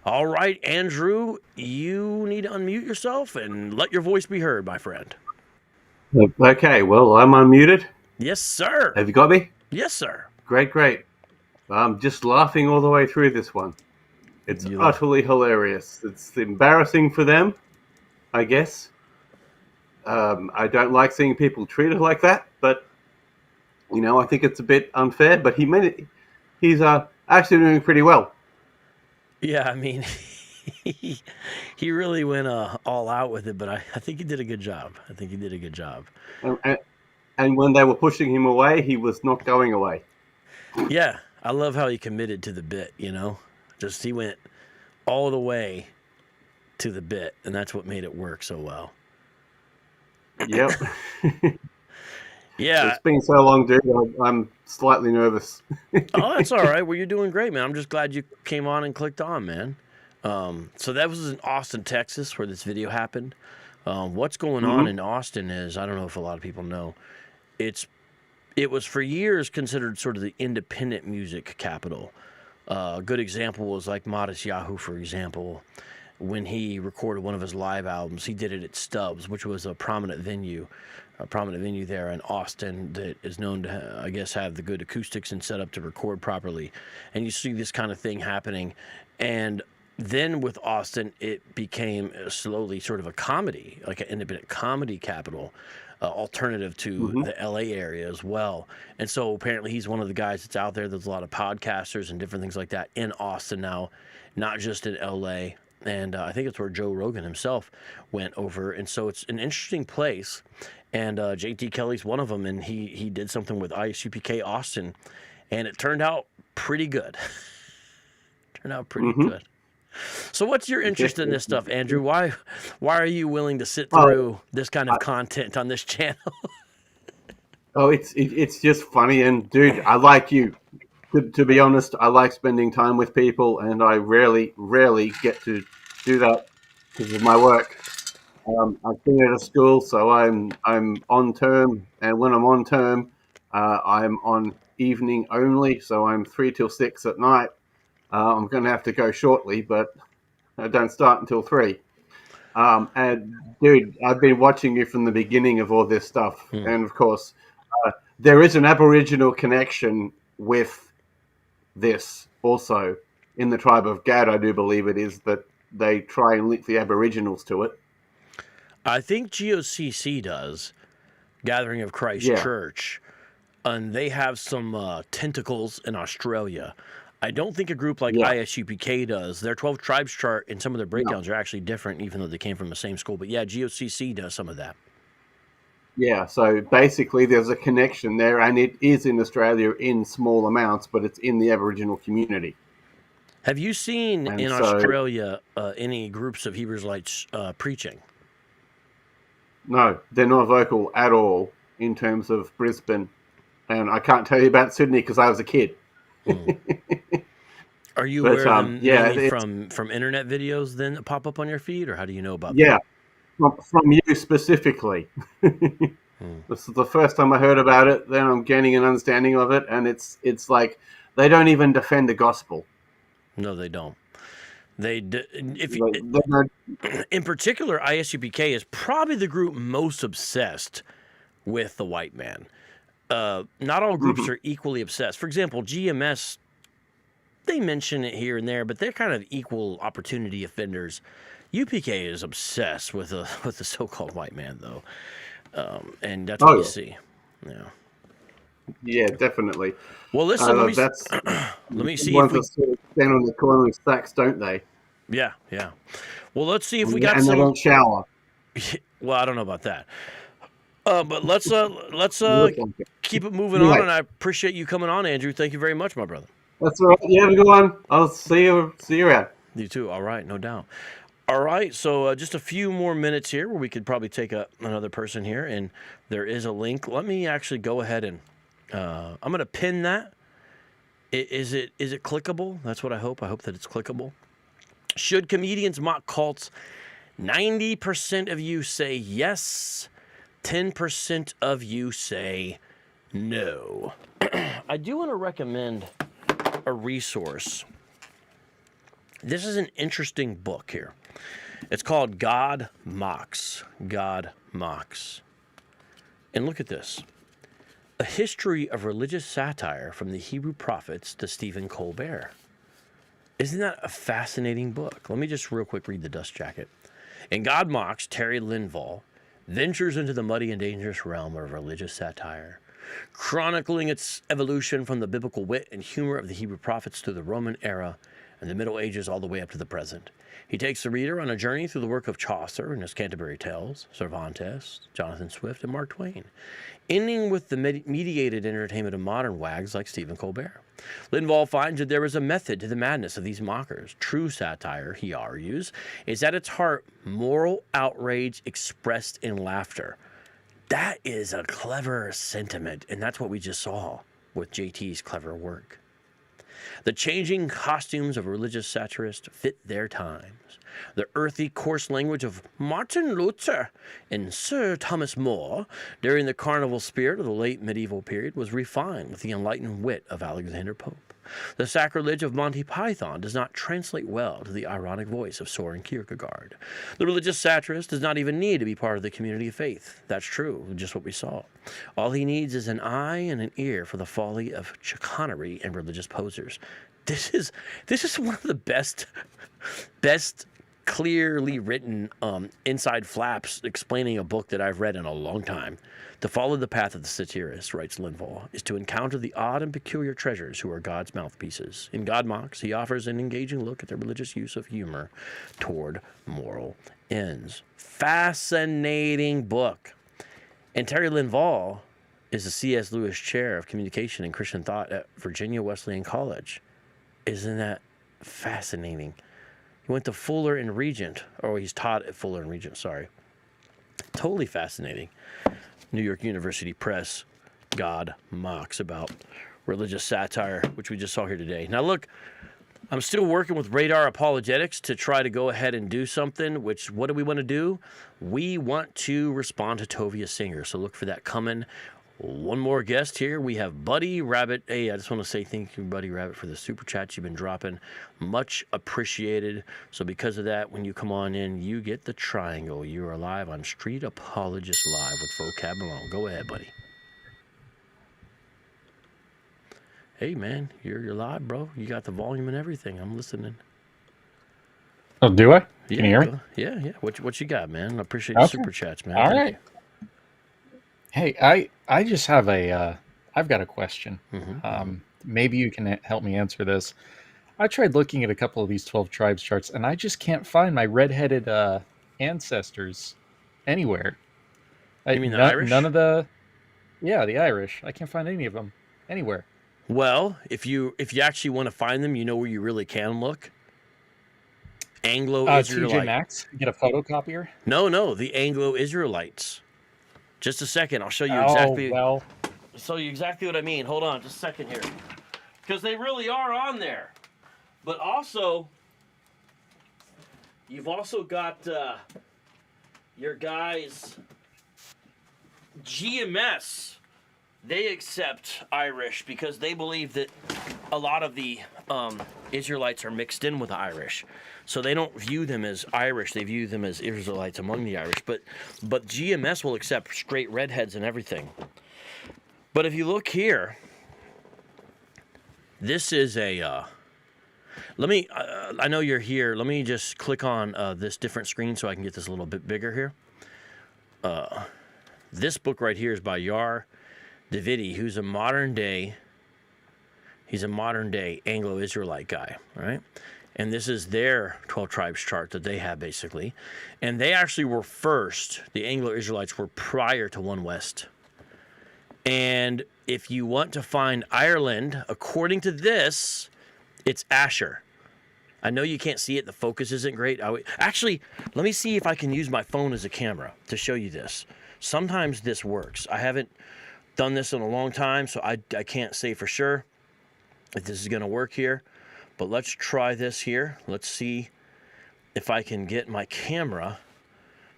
All right, Andrew, you need to unmute yourself and let your voice be heard, my friend. Okay, well, I'm unmuted. Yes, sir. Have you got me? Yes, sir. Great. I'm just laughing all the way through this one. It's utterly hilarious. It's embarrassing for them, I guess. I don't like seeing people treated like that, but I think it's a bit unfair. But he's actually doing pretty well. Yeah, I mean, he really went all out with it, but I think he did a good job. And when they were pushing him away, he was not going away. Yeah, I love how he committed to the bit, Just he went all the way to the bit, and that's what made it work so well. Yep. Yeah. It's been so long, dude. I'm slightly nervous. Oh, that's all right. Well, you're doing great, man. I'm just glad you came on and clicked on, man. So that was in Austin, Texas, where this video happened. What's going on in Austin is, I don't know if a lot of people know, it was for years considered sort of the independent music capital. A good example was like Modest Yahoo, for example. When he recorded one of his live albums, he did it at Stubbs, which was a prominent venue there in Austin that is known to, I guess, have the good acoustics and setup to record properly. And you see this kind of thing happening. And then with Austin, it became slowly sort of a comedy, like an independent comedy capital, alternative to the LA area as well. And so apparently he's one of the guys that's out there. There's a lot of podcasters and different things like that in Austin now, not just in LA. And I think it's where Joe Rogan himself went over. And so it's an interesting place. And JT Kelly's one of them. And he did something with ISUPK Austin. And it turned out pretty good. Good. So what's your interest in this stuff, Andrew? Why are you willing to sit through this kind of content on this channel? It's just funny. And, dude, I like you. To be honest, I like spending time with people, and I rarely get to do that because of my work. I've been at a school, so I'm on term, and when I'm on term, I'm on evening only, so I'm 3 till 6 at night. I'm going to have to go shortly, but I don't start until 3. And, dude, I've been watching you from the beginning of all this stuff, and, of course, there is an Aboriginal connection with this also in the tribe of Gad. I do believe it is that they try and link the Aboriginals to it. I think GOCC does, Gathering of Christ Church, and they have some tentacles in Australia. I don't think a group like ISUPK does. Their 12 tribes chart and some of their breakdowns are actually different, even though they came from the same school. But yeah, GOCC does some of that. Yeah, so basically there's a connection there, and it is in Australia in small amounts, but it's in the Aboriginal community. Have you seen in Australia any groups of Hebrew Israelites preaching? No, they're not vocal at all in terms of Brisbane. And I can't tell you about Sydney because I was a kid. Are you aware of them mainly from internet videos then that pop up on your feed, or how do you know about them? Yeah. From you specifically. This is the first time I heard about it. Then I'm gaining an understanding of it, and it's like they don't even defend the gospel. No, they don't. In particular, ISUPK is probably the group most obsessed with the white man. Not all groups are equally obsessed. For example, GMS, they mention it here and there, but they're kind of equal opportunity offenders. UPK is obsessed with the so-called white man, though, and that's what you see. Yeah, definitely. Well, listen, let me see if we stand on the corner with sacks, don't they? Yeah. Well, let's see if we got and some. They don't shower. Well, I don't know about that. But let's keep it moving on, and I appreciate you coming on, Andrew. Thank you very much, my brother. That's all right. You have a good one. I'll see you around. You too. All right, no doubt. All right, so just a few more minutes here where we could probably take another person here, and there is a link. Let me actually go ahead and I'm going to pin that. Is it clickable? That's what I hope. I hope that it's clickable. Should comedians mock cults? 90% of you say yes. 10% of you say no. I do want to recommend a resource. This is an interesting book here. It's called God Mocks. God Mocks. And look at this. A History of Religious Satire from the Hebrew Prophets to Stephen Colbert. Isn't that a fascinating book? Let me just real quick read the dust jacket. In God Mocks, Terry Linval ventures into the muddy and dangerous realm of religious satire, chronicling its evolution from the biblical wit and humor of the Hebrew prophets through the Roman era and the Middle Ages all the way up to the present. He takes the reader on a journey through the work of Chaucer and his Canterbury Tales, Cervantes, Jonathan Swift, and Mark Twain, ending with the mediated entertainment of modern wags like Stephen Colbert. Linval finds that there is a method to the madness of these mockers. True satire, he argues, is at its heart moral outrage expressed in laughter. That is a clever sentiment, and that's what we just saw with JT's clever work. The changing costumes of religious satirists fit their times. The earthy, coarse language of Martin Luther and Sir Thomas More during the carnival spirit of the late medieval period was refined with the enlightened wit of Alexander Pope. The sacrilege of Monty Python does not translate well to the ironic voice of Soren Kierkegaard. The religious satirist does not even need to be part of the community of faith. That's true, just what we saw. All he needs is an eye and an ear for the folly of chicanery and religious posers. This is one of the best clearly written inside flaps explaining a book that I've read in a long time. To follow the path of the satirist, writes Linval, is to encounter the odd and peculiar treasures who are God's mouthpieces. In God Mocks, he offers an engaging look at the religious use of humor toward moral ends. Fascinating book. And Terry Linval is the C.S. Lewis Chair of Communication and Christian Thought at Virginia Wesleyan College. Isn't that fascinating? He went to Fuller and Regent, or he's taught at Fuller and Regent, sorry. Totally fascinating. New York University Press, God Mocks, about religious satire, which we just saw here today. Now look, I'm still working with Radar Apologetics to try to go ahead and do something, which, what do we want to do? We want to respond to Tovia Singer, so look for that coming. One more guest here. We have Buddy Rabbit. Hey, I just want to say thank you, Buddy Rabbit, for the super chats you've been dropping. Much appreciated. So because of that, when you come on in, you get the triangle. You are live on Street Apologist Live with Vocab Malone. Go ahead, buddy. Hey, man, you're live, bro. You got the volume and everything. I'm listening. Oh, do I? Yeah, Can you hear me? Yeah. What you got, man? I appreciate the super chats, man. All Thank right. you. Hey, I just have I've got a question. Mm-hmm. Maybe you can help me answer this. I tried looking at a couple of these 12 tribes charts, and I just can't find my red-headed ancestors anywhere. You mean the Irish? None of the... Yeah, the Irish. I can't find any of them anywhere. Well, if you actually want to find them, you know where you really can look? Anglo-Israelite. TJ Maxx? Get a photocopier? No, the Anglo-Israelites. Just a second, I'll show you exactly. Oh, well. I'll show you exactly what I mean. Hold on, just a second here, because they really are on there. But also, you've also got your guys. GMS. They accept Irish because they believe that a lot of the Israelites are mixed in with the Irish. So they don't view them as Irish, they view them as Israelites among the Irish. But GMS will accept straight redheads and everything. But if you look here, this is a, I know you're here. Let me just click on this different screen so I can get this a little bit bigger here. This book right here is by Yar Davidi, who's a modern day Anglo-Israelite guy, right? And this is their 12 tribes chart that they have, basically. And they actually were first. The Anglo-Israelites were prior to One West. And if you want to find Ireland, according to this, it's Asher. I know you can't see it. The focus isn't great. Actually, let me see if I can use my phone as a camera to show you this. Sometimes this works. I haven't done this in a long time, so I can't say for sure if this is going to work here. But let's try this here. Let's see if I can get my camera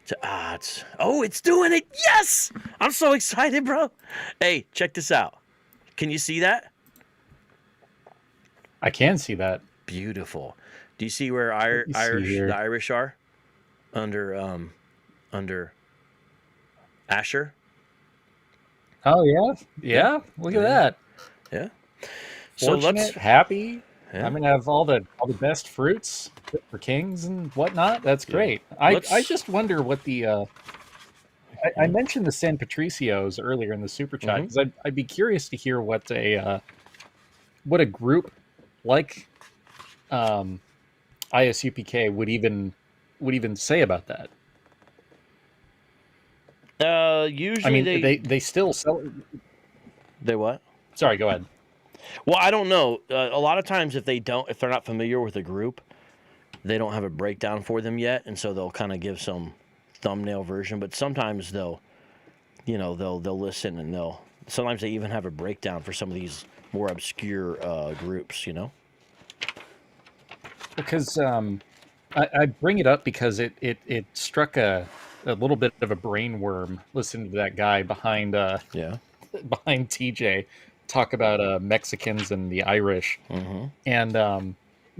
to... it's doing it! Yes! I'm so excited, bro. Hey, check this out. Can you see that? I can see that. Beautiful. Do you see where the Irish are? Under Asher? Oh yeah, yeah. Look at that. Yeah. Fortunate, happy. Yeah. I'm gonna have all the best fruits fit for kings and whatnot. That's great. I just wonder what the I mentioned the San Patricios earlier in the super chat because I'd be curious to hear what a group like ISUPK would even say about that. Usually, I mean, they still sell. They what? Sorry, go ahead. Well, I don't know. A lot of times, if they're not familiar with a group, they don't have a breakdown for them yet, and so they'll kind of give some thumbnail version. But sometimes they'll listen and sometimes they even have a breakdown for some of these more obscure groups. Because I bring it up because it struck a little bit of a brain worm listening to that guy behind behind TJ talk about Mexicans and the Irish. And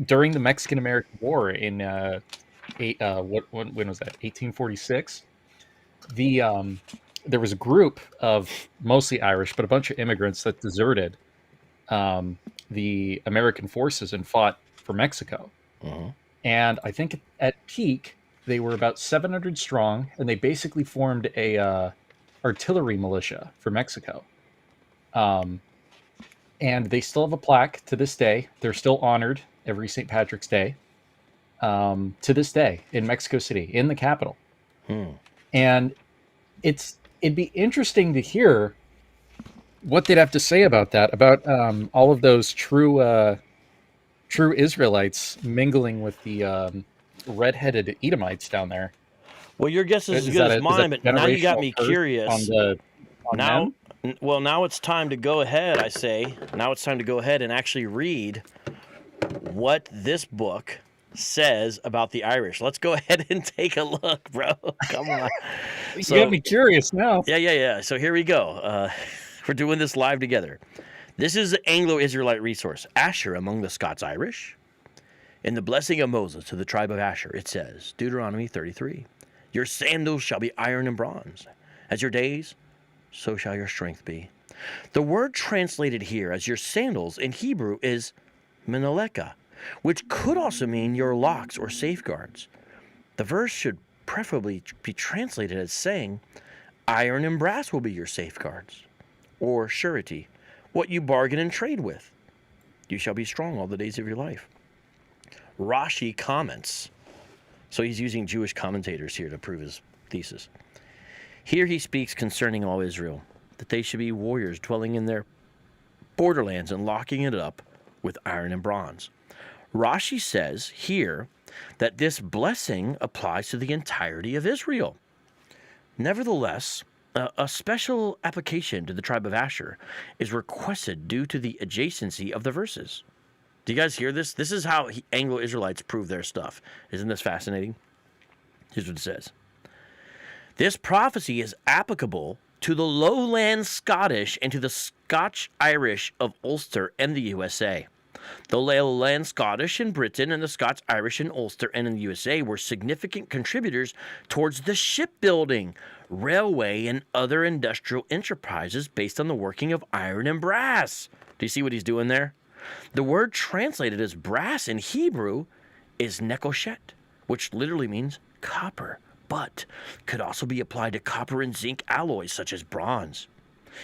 during the Mexican-American War in when was that? 1846. There was a group of mostly Irish, but a bunch of immigrants that deserted the American forces and fought for Mexico. And I think at peak they were about 700 strong, and they basically formed a artillery militia for Mexico. And they still have a plaque to this day. They're still honored every St. Patrick's Day to this day in Mexico City, in the capital. And it'd be interesting to hear what they'd have to say about that, about all of those true Israelites mingling with the redheaded Edomites down there. Well, your guess is as good as mine, but now you got me curious. Now it's time to go ahead, I say. Now it's time to go ahead and actually read what this book says about the Irish. Let's go ahead and take a look, bro. Come on. You got me curious now. Yeah. So here we go. We're doing this live together. This is the Anglo-Israelite resource. Asher among the Scots-Irish. In the blessing of Moses to the tribe of Asher, it says, Deuteronomy 33, your sandals shall be iron and bronze. As your days, so shall your strength be. The word translated here as your sandals in Hebrew is meneleka, which could also mean your locks or safeguards. The verse should preferably be translated as saying, iron and brass will be your safeguards, or surety, what you bargain and trade with. You shall be strong all the days of your life. Rashi comments. So he's using Jewish commentators here to prove his thesis. Here he speaks concerning all Israel, that they should be warriors dwelling in their borderlands and locking it up with iron and bronze. Rashi says here that this blessing applies to the entirety of Israel. Nevertheless, a special application to the tribe of Asher is requested due to the adjacency of the verses. Do you guys hear this? This is how Anglo-Israelites prove their stuff. Isn't this fascinating? Here's what it says. This prophecy is applicable to the lowland Scottish and to the Scotch-Irish of Ulster and the USA. The lowland Scottish in Britain and the Scots-Irish in Ulster and in the USA were significant contributors towards the shipbuilding, railway, and other industrial enterprises based on the working of iron and brass. Do you see what he's doing there? The word translated as brass in Hebrew is nekoshet, which literally means copper, but could also be applied to copper and zinc alloys such as bronze.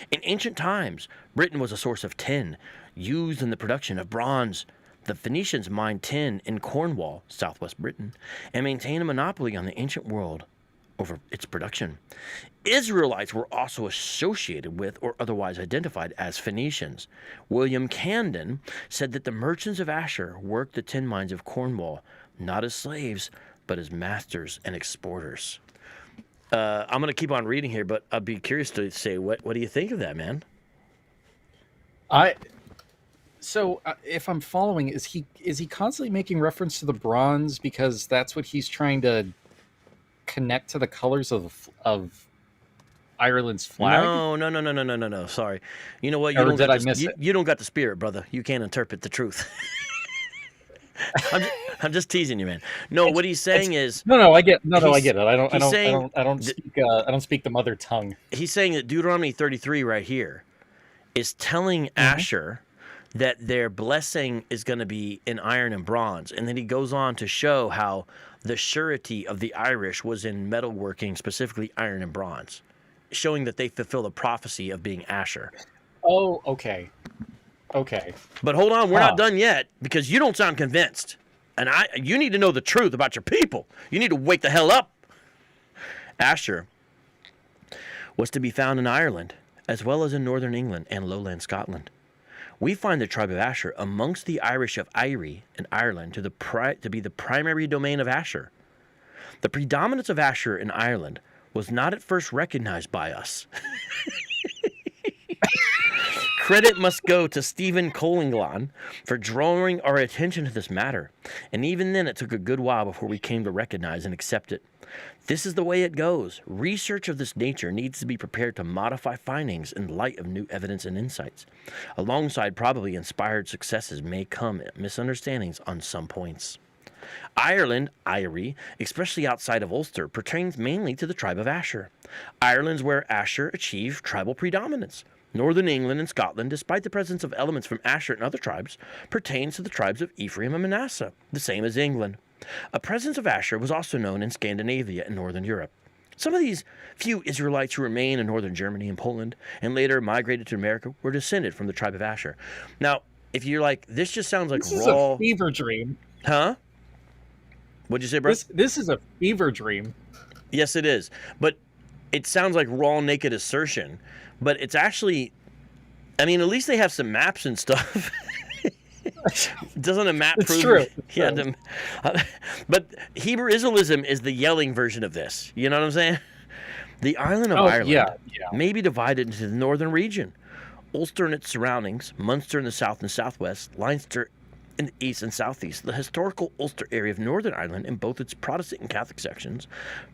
In ancient times, Britain was a source of tin, used in the production of bronze. The Phoenicians mined tin in Cornwall, southwest Britain, and maintained a monopoly on the ancient world over its production. Israelites were also associated with or otherwise identified as Phoenicians. William Camden said that the merchants of Asher worked the tin mines of Cornwall, not as slaves, but as masters and exporters. I'm going to keep on reading here, but I'd be curious to say, what do you think of that, man? So if I'm following, is he constantly making reference to the bronze because that's what he's trying to connect to the colors of Ireland's flag? No. Sorry. You know what? Or did I miss it? You don't got the spirit, brother. You can't interpret the truth. I'm just teasing you, man. No, what he's saying is no. I get I get it. I don't speak the mother tongue. He's saying that Deuteronomy 33 right here is telling Asher that their blessing is going to be in iron and bronze, and then he goes on to show how the surety of the Irish was in metalworking, specifically iron and bronze, showing that they fulfill the prophecy of being Asher. Oh, okay. Okay. But hold on, we're not done yet, because you don't sound convinced. And you need to know the truth about your people. You need to wake the hell up. Asher was to be found in Ireland, as well as in northern England and lowland Scotland. We find the tribe of Asher amongst the Irish of Eire in Ireland to be the primary domain of Asher. The predominance of Asher in Ireland was not at first recognized by us. Credit must go to Stephen Collinglan for drawing our attention to this matter, and even then it took a good while before we came to recognize and accept it. This is the way it goes. Research of this nature needs to be prepared to modify findings in light of new evidence and insights. Alongside probably inspired successes may come misunderstandings on some points. Ireland, Eire, especially outside of Ulster, pertains mainly to the tribe of Asher. Ireland's where Asher achieved tribal predominance. Northern England and Scotland, despite the presence of elements from Asher and other tribes, pertains to the tribes of Ephraim and Manasseh, the same as England. A presence of Asher was also known in Scandinavia and Northern Europe. Some of these few Israelites who remain in northern Germany and Poland and later migrated to America were descended from the tribe of Asher. Now, if you're like, this just sounds like this raw... is a fever dream. Huh? What'd you say, bro? This is a fever dream. Yes, it is. But it sounds like raw, naked assertion. But it's actually, I mean, at least they have some maps and stuff. Doesn't a map prove? True. Yeah. But Hebrew Israelism is the yelling version of this. You know what I'm saying? The island of Ireland may be divided into the northern region, Ulster and its surroundings, Munster in the south and southwest, Leinster in the east and southeast. The historical Ulster area of Northern Ireland, in both its Protestant and Catholic sections,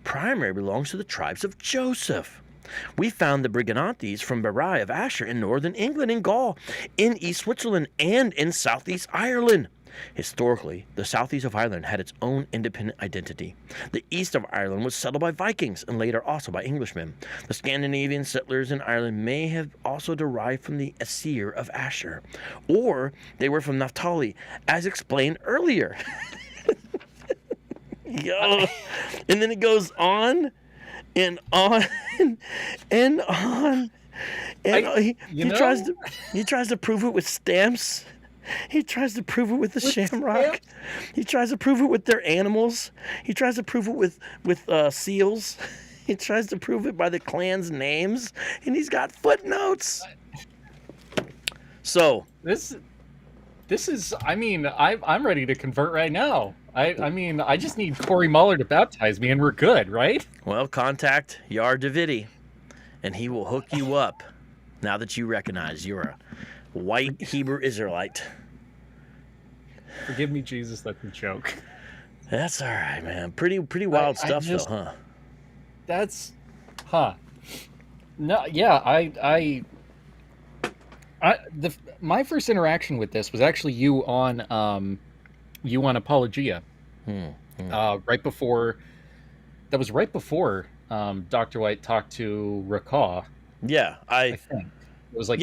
primarily belongs to the tribes of Joseph. We found the Brigantes from Berai of Asher in northern England and Gaul, in East Switzerland, and in southeast Ireland. Historically, the southeast of Ireland had its own independent identity. The east of Ireland was settled by Vikings and later also by Englishmen. The Scandinavian settlers in Ireland may have also derived from the Asir of Asher, or they were from Naphtali, as explained earlier. Yo. And then it goes on and on and on. And he tries to prove it with stamps. He tries to prove it with the shamrock. Stamps? He tries to prove it with their animals. He tries to prove it with seals. He tries to prove it by the clan's names, and he's got footnotes. So this is. I mean, I'm ready to convert right now. I mean, I just need Corey Muller to baptize me, and we're good, right? Well, contact Yar Davidi, and he will hook you up. Now that you recognize you're a white Hebrew Israelite. Forgive me, Jesus, that's a joke. That's all right, man. Pretty wild stuff, though, huh? That's, No, yeah, my first interaction with this was actually you on Apologia. Right before Dr. White talked to Rakah. Yeah, I think. It was like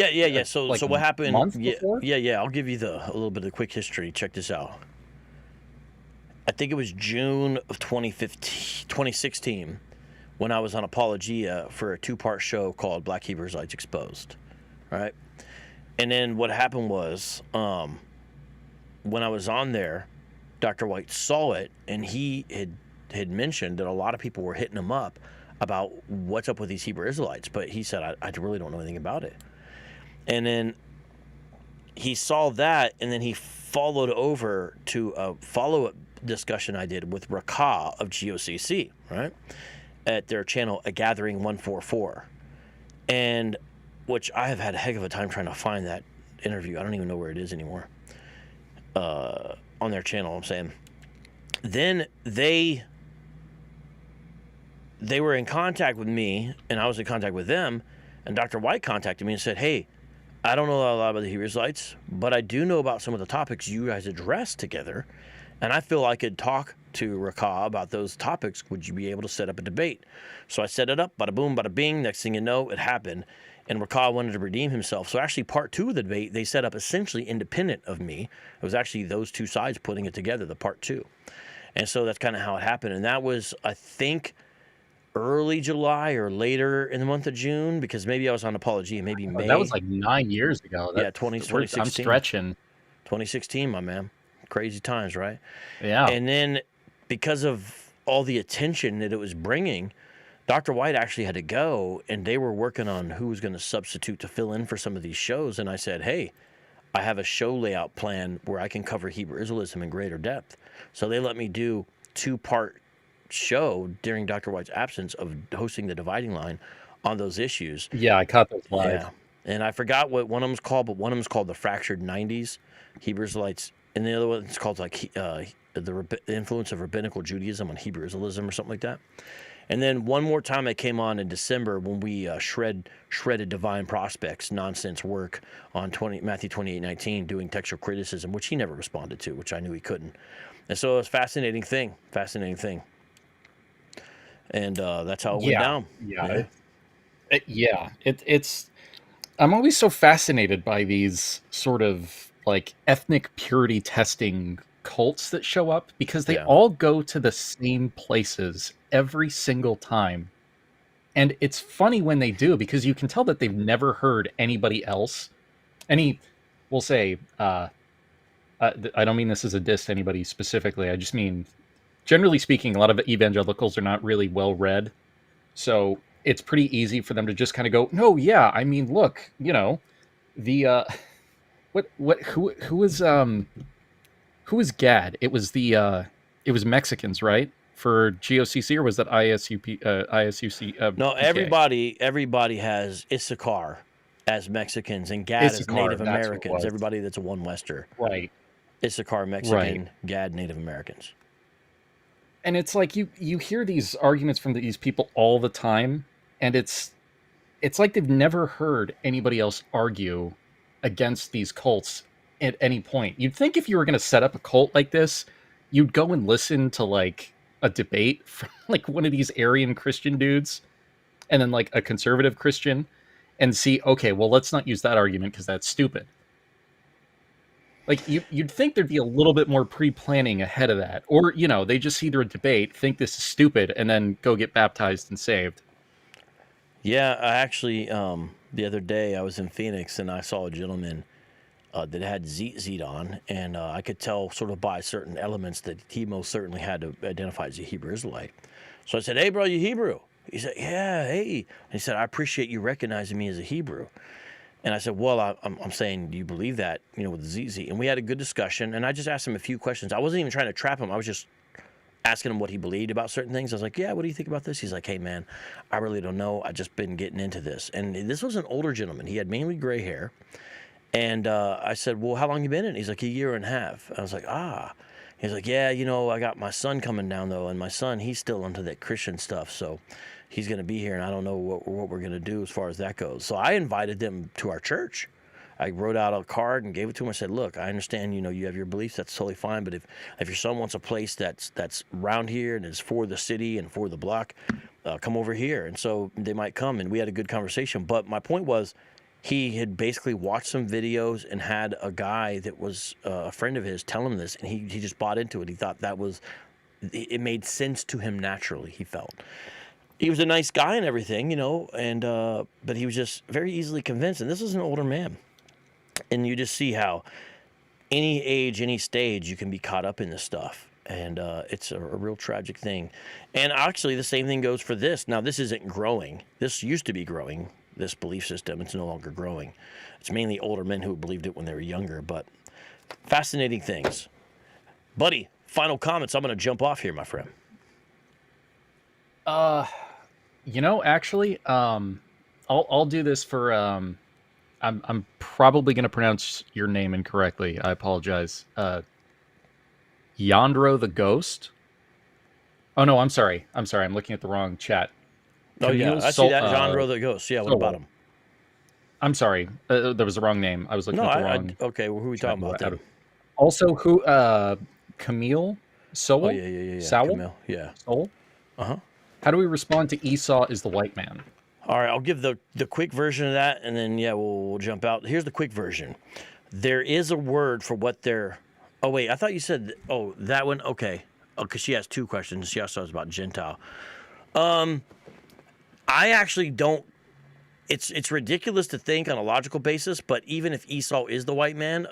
So what happened? I'll give you a little bit of the quick history. Check this out. I think it was June of 2016 when I was on Apologia for a 2-part show called Black Hebrew Israelites Exposed. Right? And then what happened was when I was on there, Dr. White saw it, and he had mentioned that a lot of people were hitting him up about what's up with these Hebrew Israelites, but he said, I really don't know anything about it. And then he saw that, and then he followed over to a follow-up discussion I did with Rakah of GOCC, right, at their channel, A Gathering 144, and which I have had a heck of a time trying to find that interview. I don't even know where it is anymore. On their channel, I'm saying. Then they were in contact with me, and I was in contact with them, and Dr. White contacted me and said, hey, I don't know a lot about the Hebrew Israelites, but I do know about some of the topics you guys addressed together, And I feel I could talk to Rakah about those topics. Would you be able to set up a debate? So I set it up, bada boom, bada bing. Next thing you know, it happened. And Rakah wanted to redeem himself. So actually part 2 of the debate, they set up essentially independent of me. It was actually those two sides putting it together, the part 2. And so that's kind of how it happened. And that was, I think, early July or later in the month of June, because maybe I was on Apology and maybe May. That was like 9 years ago. Yeah, 2016. I'm stretching. 2016, my man. Crazy times, right? Yeah. And then because of all the attention that it was bringing, Dr. White actually had to go, and they were working on who was going to substitute to fill in for some of these shows. And I said, hey, I have a show layout plan where I can cover Hebrew Israelism in greater depth. So they let me do 2-part show during Dr. White's absence of hosting the Dividing Line on those issues. Yeah, I caught those live. Yeah. And I forgot what one of them was called, but one of them is called the Fractured 90s, Hebrew Israelites. And the other one is called like the influence of rabbinical Judaism on Hebrew Israelism or something like that. And then one more time I came on in December when we shredded Divine Prospects nonsense work on Matthew 28:19, doing textual criticism, which he never responded to, which I knew he couldn't. And so it was a fascinating thing. And that's how it went down. Yeah. It's I'm always so fascinated by these sort of like ethnic purity testing cults that show up, because they all go to the same places every single time. And it's funny when they do, because you can tell that they've never heard anybody else. We'll say, I don't mean this as a diss to anybody specifically. I just mean, generally speaking, a lot of evangelicals are not really well read. So it's pretty easy for them to just kind of go, no, yeah, I mean, look, the, who was Gad? It was Mexicans, right? For GOCC, or was that ISUC? No, everybody has Issachar as Mexicans, and Gad as Native Americans. Everybody that's a one Wester. Right. Issachar, Mexican, Gad, Native Americans. And it's like you hear these arguments from these people all the time, and it's like they've never heard anybody else argue against these cults at any point. You'd think if you were going to set up a cult like this, you'd go and listen to like a debate from like one of these Aryan Christian dudes and then like a conservative Christian and see, okay, well, let's not use that argument because that's stupid. Like you'd think there'd be a little bit more pre-planning ahead of that. Or, they just see their debate, think this is stupid, and then go get baptized and saved. Yeah, I actually, the other day I was in Phoenix and I saw a gentleman that had zit on, and I could tell sort of by certain elements that he most certainly had to identify as a Hebrew Israelite. So I said, hey, bro, you Hebrew? He said, yeah, hey. And he said, I appreciate you recognizing me as a Hebrew. And I said, well, I'm saying, do you believe that, with the ZZ? And we had a good discussion, and I just asked him a few questions. I wasn't even trying to trap him. I was just asking him what he believed about certain things. I was like, yeah, what do you think about this? He's like, hey, man, I really don't know. I just been getting into this. And this was an older gentleman. He had mainly gray hair. And I said, well, how long you been in? He's like, a year and a half. I was like, He's like, yeah, I got my son coming down, though. And my son, he's still into that Christian stuff. So he's going to be here, and I don't know what we're going to do as far as that goes. So I invited them to our church. I wrote out a card and gave it to him. I said, look, I understand, you have your beliefs. That's totally fine. But if your son wants a place that's around here and is for the city and for the block, come over here. And so they might come, and we had a good conversation. But my point was, he had basically watched some videos and had a guy that was a friend of his tell him this, and he just bought into it. He thought it made sense to him naturally, he felt. He was a nice guy and everything, but he was just very easily convinced. And this is an older man. And you just see how any age, any stage, you can be caught up in this stuff. And it's a real tragic thing. And actually, the same thing goes for this. Now, this isn't growing. This used to be growing, this belief system. It's no longer growing. It's mainly older men who believed it when they were younger. But fascinating things. Buddy, final comments. I'm going to jump off here, my friend. Actually, I'll do this for, I'm probably going to pronounce your name incorrectly. I apologize. Yandro the Ghost. Oh no, I'm sorry. I'm looking at the wrong chat. Oh yeah, I see that. Yandro the Ghost. Yeah, what about him? I'm sorry. There was the wrong name. I was looking at the wrong. Okay, well, who are we talking about then? Also, who, Camille, Soul, Oh yeah. Saul, Camille, yeah. Soul. Uh-huh. How do we respond to Esau is the white man? All right, I'll give the quick version of that, and then yeah, we'll jump out. Here's the quick version. There is a word for what they're. Oh wait, I thought you said. Oh, that one. Okay. Oh, because she has two questions. She also has about Gentile. I actually don't. It's ridiculous to think on a logical basis, but even if Esau is the white man,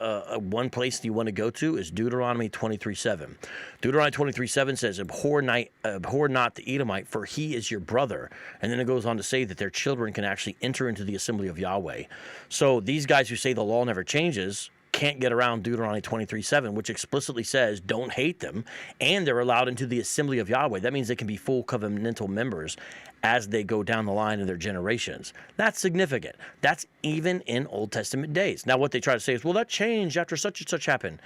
one place you want to go to is Deuteronomy 23:7. Deuteronomy 23:7 says, abhor not the Edomite, for he is your brother. And then it goes on to say that their children can actually enter into the assembly of Yahweh. So these guys who say the law never changes can't get around Deuteronomy 23:7, which explicitly says don't hate them, and they're allowed into the assembly of Yahweh. That means they can be full covenantal members as they go down the line in their generations. That's significant. That's even in Old Testament days. Now, what they try to say is, well, that changed after such and such happened.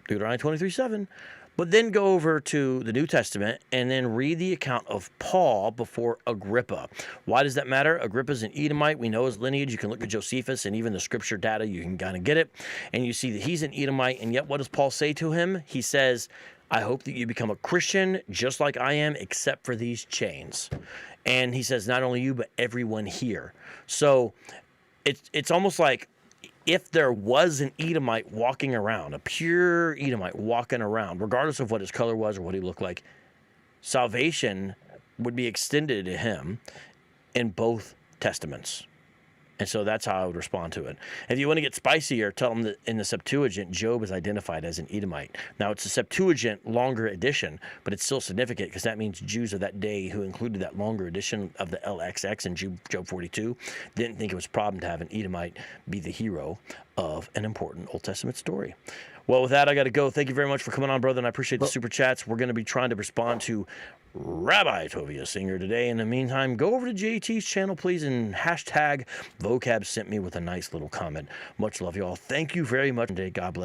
Deuteronomy 23:7. But then go over to the New Testament and then read the account of Paul before Agrippa. Why does that matter? Agrippa's an Edomite. We know his lineage. You can look at Josephus and even the scripture data. You can kind of get it. And you see that he's an Edomite. And yet what does Paul say to him? He says, I hope that you become a Christian just like I am, except for these chains. And he says, not only you, but everyone here. So it's almost like if there was an Edomite walking around, a pure Edomite walking around, regardless of what his color was or what he looked like, salvation would be extended to him in both testaments. And so that's how I would respond to it. If you want to get spicier, tell them that in the Septuagint, Job is identified as an Edomite. Now, it's a Septuagint longer edition, but it's still significant because that means Jews of that day who included that longer edition of the LXX in Job 42 didn't think it was a problem to have an Edomite be the hero of an important Old Testament story. Well, with that, I got to go. Thank you very much for coming on, brother, and I appreciate the super chats. We're going to be trying to respond to Rabbi Tovia Singer today. In the meantime, go over to JT's channel, please, and hashtag Vocab sent me with a nice little comment. Much love, y'all. Thank you very much. God bless.